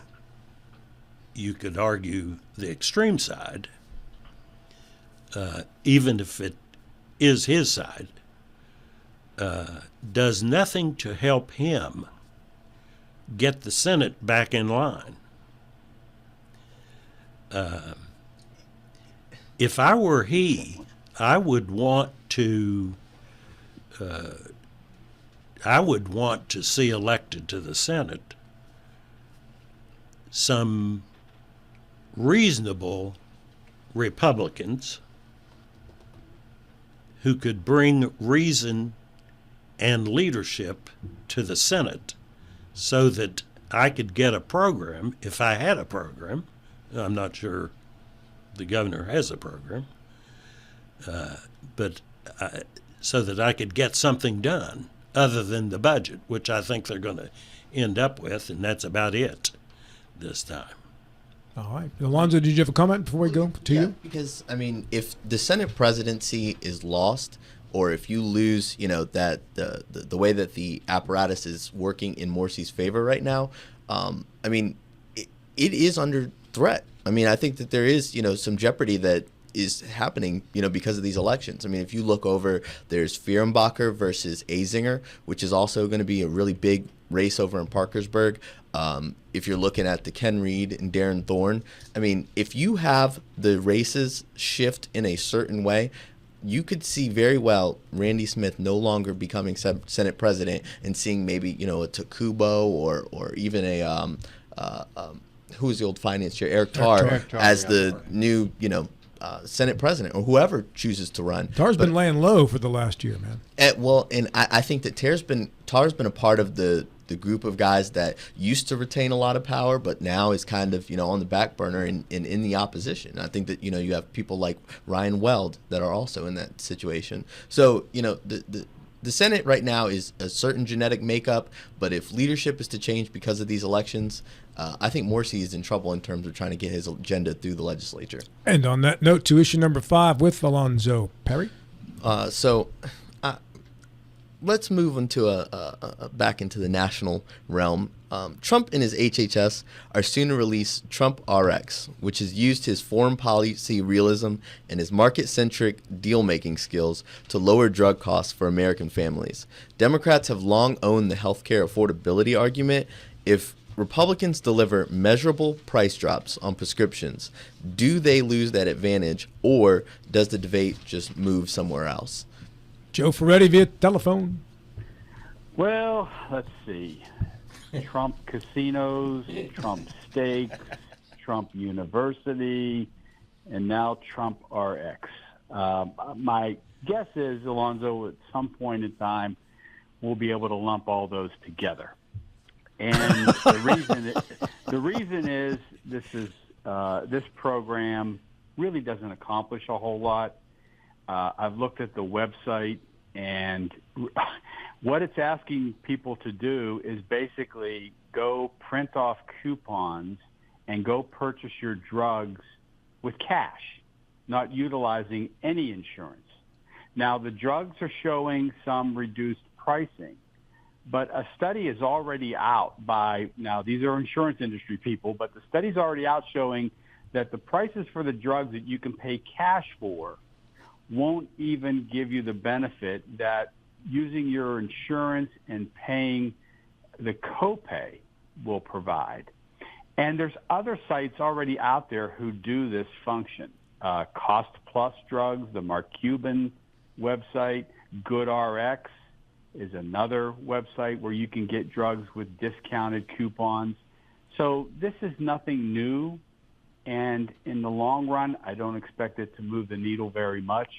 you could argue, the extreme side, even if it is his side, does nothing to help him get the Senate back in line. If I were he, I would want to see elected to the Senate some reasonable Republicans who could bring reason and leadership to the Senate so that I could get a program, if I had a program. I'm not sure the governor has a program, but so that I could get something done other than the budget, which I think they're going to end up with, and that's about it this time. All right. Alonzo, did you have a comment before we go to you? Because, I mean, if the Senate presidency is lost, or if you lose, that the way that the apparatus is working in Morsi's favor right now, I mean, it is under threat. I mean, I think that there is, some jeopardy that is happening, because of these elections. I mean, if you look over, there's Fehrenbacher versus Azinger, which is also going to be a really big race over in Parkersburg. If you're looking at the Ken Reed and Darren Thorne, I mean, if you have the races shift in a certain way, you could see very well Randy Smith no longer becoming Senate president and seeing maybe, a Takubo or even a who was the old finance chair, Eric Tarr, as the new, Senate president or whoever chooses to run. Tarr's been laying low for the last year, man. And I think that Tarr's been a part of the group of guys that used to retain a lot of power, but now is kind of, on the back burner and in the opposition. I think that, you have people like Ryan Weld that are also in that situation. So, the Senate right now is a certain genetic makeup, but if leadership is to change because of these elections, I think Morsi is in trouble in terms of trying to get his agenda through the legislature. And on that note, to issue number 5 with Alonzo Perry. Let's move into back into the national realm. Trump and his HHS are soon to release Trump RX, which has used his foreign policy realism and his market-centric deal-making skills to lower drug costs for American families. Democrats have long owned the healthcare affordability argument. If Republicans deliver measurable price drops on prescriptions, do they lose that advantage, or does the debate just move somewhere else? Joe Ferretti via telephone. Well, let's see. Trump casinos, Trump steaks, Trump University, and now Trump RX. My guess is, Alonzo, at some point in time, we'll be able to lump all those together. And the reason is this program really doesn't accomplish a whole lot. I've looked at the website, and what it's asking people to do is basically go print off coupons and go purchase your drugs with cash. not utilizing any insurance. Now, the drugs are showing some reduced pricing, but a study is already out now these are insurance industry people, but the study's already out showing that the prices for the drugs that you can pay cash for won't even give you the benefit that using your insurance and paying the copay will provide. And there's other sites already out there who do this function. Cost Plus Drugs, the Mark Cuban website, GoodRx is another website where you can get drugs with discounted coupons. So this is nothing new, and in the long run, I don't expect it to move the needle very much.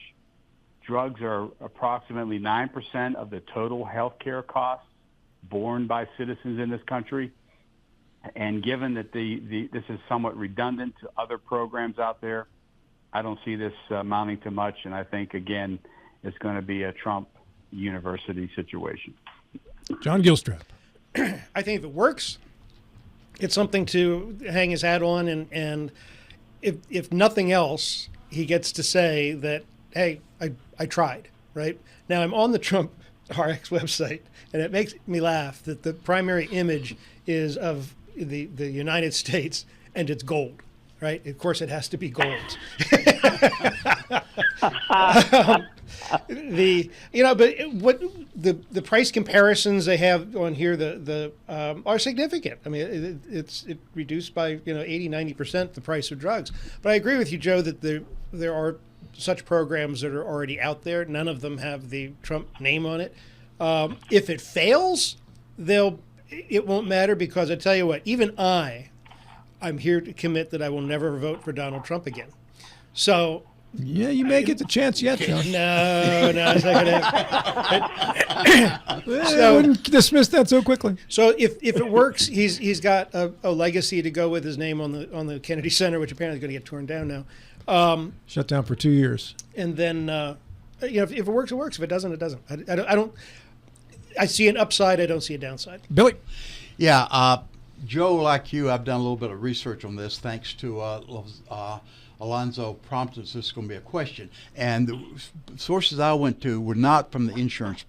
Drugs are approximately 9% of the total healthcare costs borne by citizens in this country. And given that this is somewhat redundant to other programs out there, I don't see this amounting to much. And I think, again, it's going to be a Trump University situation. John Gilstrap. I think if it works, it's something to hang his hat on. And if nothing else, he gets to say that, hey, I tried, right? Now, I'm on the Trump RX website, and it makes me laugh that the primary image is of the United States, and it's gold, right? Of course, it has to be gold. But what the price comparisons they have on here are significant. I mean, it reduced by 80-90% the price of drugs. But I agree with you, Joe, that there are such programs that are already out there. None of them have the Trump name on it. If it fails, it won't matter, because I tell you what, even I'm here to commit that I will never vote for Donald Trump again. So. Yeah, you may get the chance yet, John. No, it's not going to happen. I wouldn't dismiss that so quickly. So if it works, he's got a legacy to go with his name on the Kennedy Center, which apparently is going to get torn down now. Shut down for 2 years. And then, if it works, it works. If it doesn't, it doesn't. I don't. I see an upside. I don't see a downside. Billy. Yeah, Joe, like you, I've done a little bit of research on this. Thanks to Alonzo prompted us, this is going to be a question. And the sources I went to were not from the insurance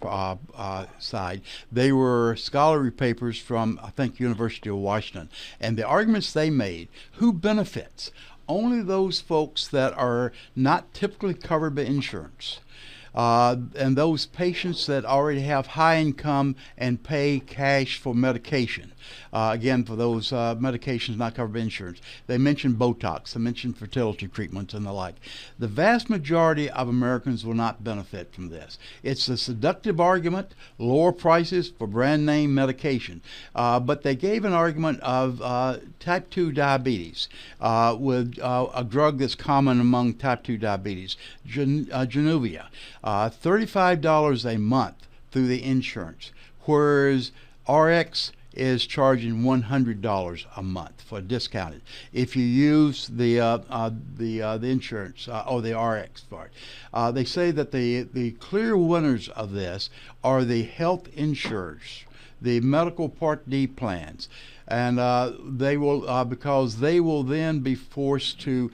side. They were scholarly papers from, I think, University of Washington. And the arguments they made, who benefits? Only those folks that are not typically covered by insurance. And those patients that already have high income and pay cash for medication. Again, for those medications not covered by insurance. They mentioned Botox, they mentioned fertility treatments and the like. The vast majority of Americans will not benefit from this. It's a seductive argument, lower prices for brand name medication. But they gave an argument of type 2 diabetes with a drug that's common among type 2 diabetes, Januvia. $35 a month through the insurance, whereas RX is charging $100 a month for discounted. If you use the insurance or the RX for it, they say that the clear winners of this are the health insurers, the medical Part D plans, and they will because they will then be forced to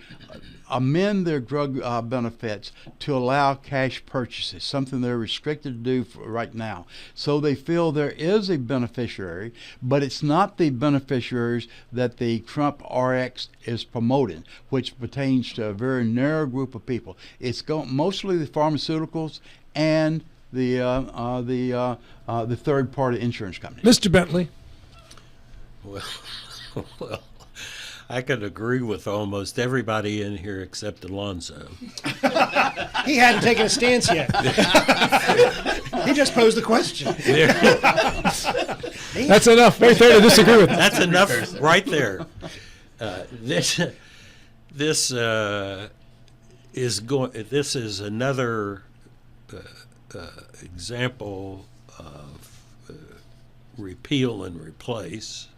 amend their drug benefits to allow cash purchases, something they're restricted to do right now. So they feel there is a beneficiary, but it's not the beneficiaries that the Trump RX is promoting, which pertains to a very narrow group of people. It's mostly the pharmaceuticals and the third-party insurance companies. Mr. Bentley. Well, I could agree with almost everybody in here except Alonzo. He hadn't taken a stance yet. He just posed the question. That's enough right there to disagree with. That's enough right there. This is another example of repeal and replace.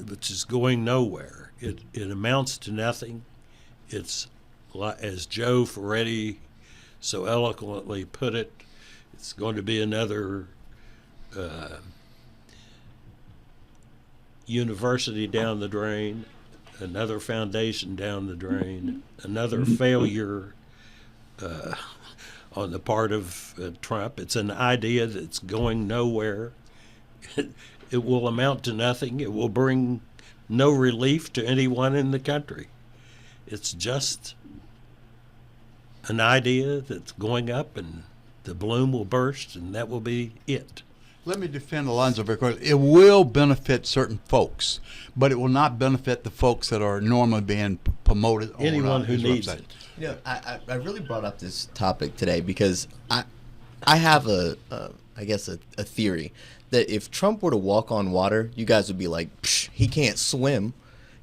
Which is going nowhere. It amounts to nothing. It's, as Joe Ferretti so eloquently put it, it's going to be another university down the drain. another foundation down the drain, another failure on the part of Trump. It's an idea that's going nowhere. It will amount to nothing. It will bring no relief to anyone in the country. It's just an idea that's going up, and the balloon will burst, and that will be it. Let me defend Alonzo very quickly. It will benefit certain folks, but it will not benefit the folks that are normally being promoted. Anyone who needs it. You know, I really brought up this topic today because I have I guess a theory that if Trump were to walk on water, you guys would be like, psh, he can't swim,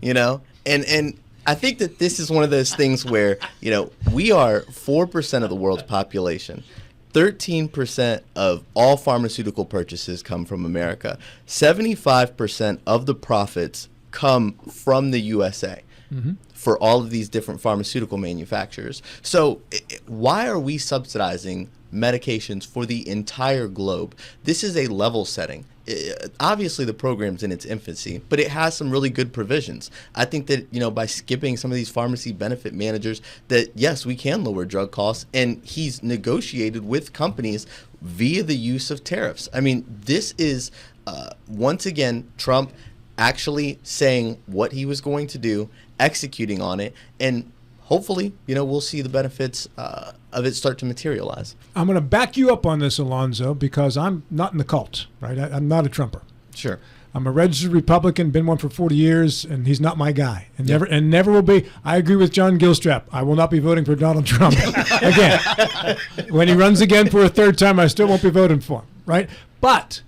you know? And I think that this is one of those things where, you know, we are 4% of the world's population. 13% of all pharmaceutical purchases come from America. 75% of the profits come from the USA. Mm-hmm. For all of these different pharmaceutical manufacturers. So why are we subsidizing medications for the entire globe? This is a level setting. Obviously, the program's in its infancy, but it has some really good provisions. I think that, you know, by skipping some of these pharmacy benefit managers, that yes, we can lower drug costs, and he's negotiated with companies via the use of tariffs. I mean, this is once again Trump actually saying what he was going to do, executing on it, and hopefully, you know, we'll see the benefits of it start to materialize. I'm going to back you up on this, Alonzo, because I'm not in the cult, right? I'm not a Trumper. Sure. I'm a registered Republican, been one for 40 years, and he's not my guy, and never will be. I agree with John Gilstrap. I will not be voting for Donald Trump again. When he runs again for a third time, I still won't be voting for him, right? But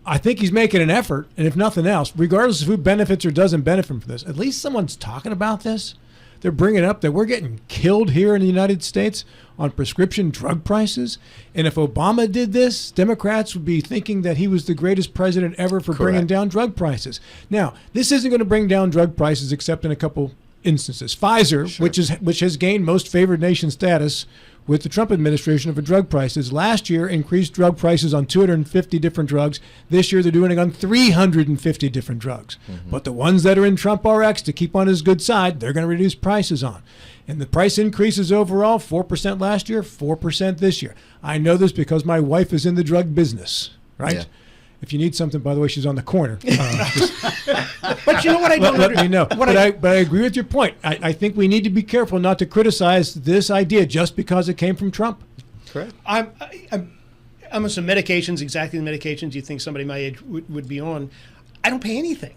I think he's making an effort, and if nothing else, regardless of who benefits or doesn't benefit from this, at least someone's talking about this. They're bringing up that we're getting killed here in the United States on prescription drug prices. And if Obama did this, Democrats would be thinking that he was the greatest president ever for bringing down drug prices. Now, this isn't going to bring down drug prices except in a couple instances. Pfizer, sure, which has gained most favored nation status with the Trump administration for drug prices, last year increased drug prices on 250 different drugs. This year they're doing it on 350 different drugs. Mm-hmm. But the ones that are in Trump RX to keep on his good side, they're going to reduce prices on. And the price increases overall, 4% last year, 4% this year. I know this because my wife is in the drug business, right? Yeah. If you need something, by the way, she's on the corner. But you know what I don't let me know. But I agree with your point. I think we need to be careful not to criticize this idea just because it came from Trump. Correct. I'm on some medications, exactly the medications you think somebody my age would be on. I don't pay anything.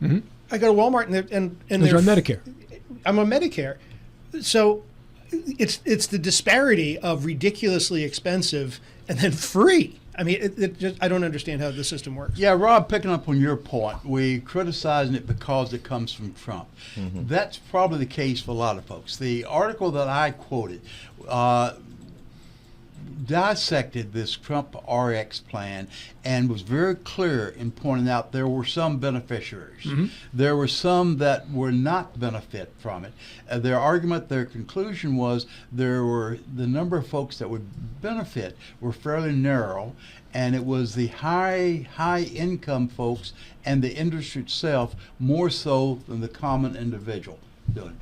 Mm-hmm. I go to Walmart and they're on Medicare. I'm on Medicare. So it's the disparity of ridiculously expensive and then free. I mean, it just, I don't understand how the system works. Yeah, Rob, picking up on your point, we criticizing it because it comes from Trump. Mm-hmm. That's probably the case for a lot of folks. The article that I quoted dissected this Trump RX plan and was very clear in pointing out there were some beneficiaries. Mm-hmm. There were some that were not benefit from it. Their argument, their conclusion was the number of folks that would benefit were fairly narrow, and it was the high income folks and the industry itself more so than the common individual doing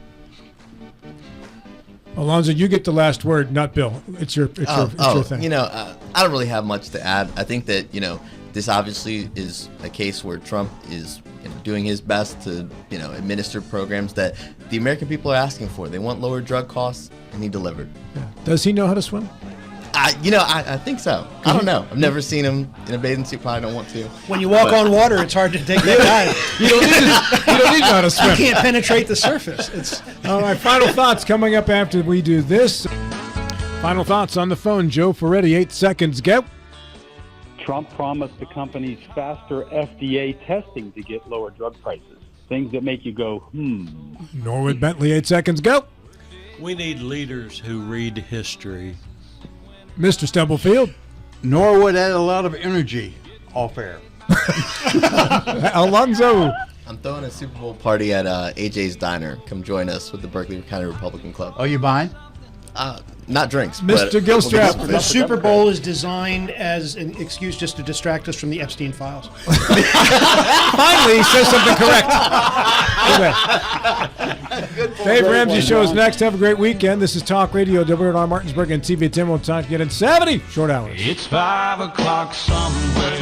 it. Alonzo, you get the last word, not Bill. It's your thing. You know, I don't really have much to add. I think that, you know, this obviously is a case where Trump is doing his best to, you know, administer programs that the American people are asking for. They want lower drug costs, and he delivered. Yeah. Does he know how to swim? I think so. I don't know. I've never seen him in a bathing suit. Probably don't want to. When you walk on water, it's hard to take that dive. You don't need to know how to swim. You can't penetrate the surface. All right, final thoughts coming up after we do this. Final thoughts on the phone. Joe Ferretti, 8 seconds. Go. Trump promised the companies faster FDA testing to get lower drug prices. Things that make you go, Norwood Bentley, 8 seconds. Go. We need leaders who read history. Mr. Stubblefield. Norwood had a lot of energy off air. Alonzo. I'm throwing a Super Bowl party at AJ's Diner. Come join us with the Berkeley County Republican Club. Oh, you buying? Not drinks. Mr. but- Gilstrap. The Super Bowl is designed as an excuse just to distract us from the Epstein files. Finally, he says something correct. Dave Ramsey Show is next. Have a great weekend. This is Talk Radio, WNR Martinsburg and TV at 10. We'll talk again in 70 short hours. It's 5 o'clock somewhere.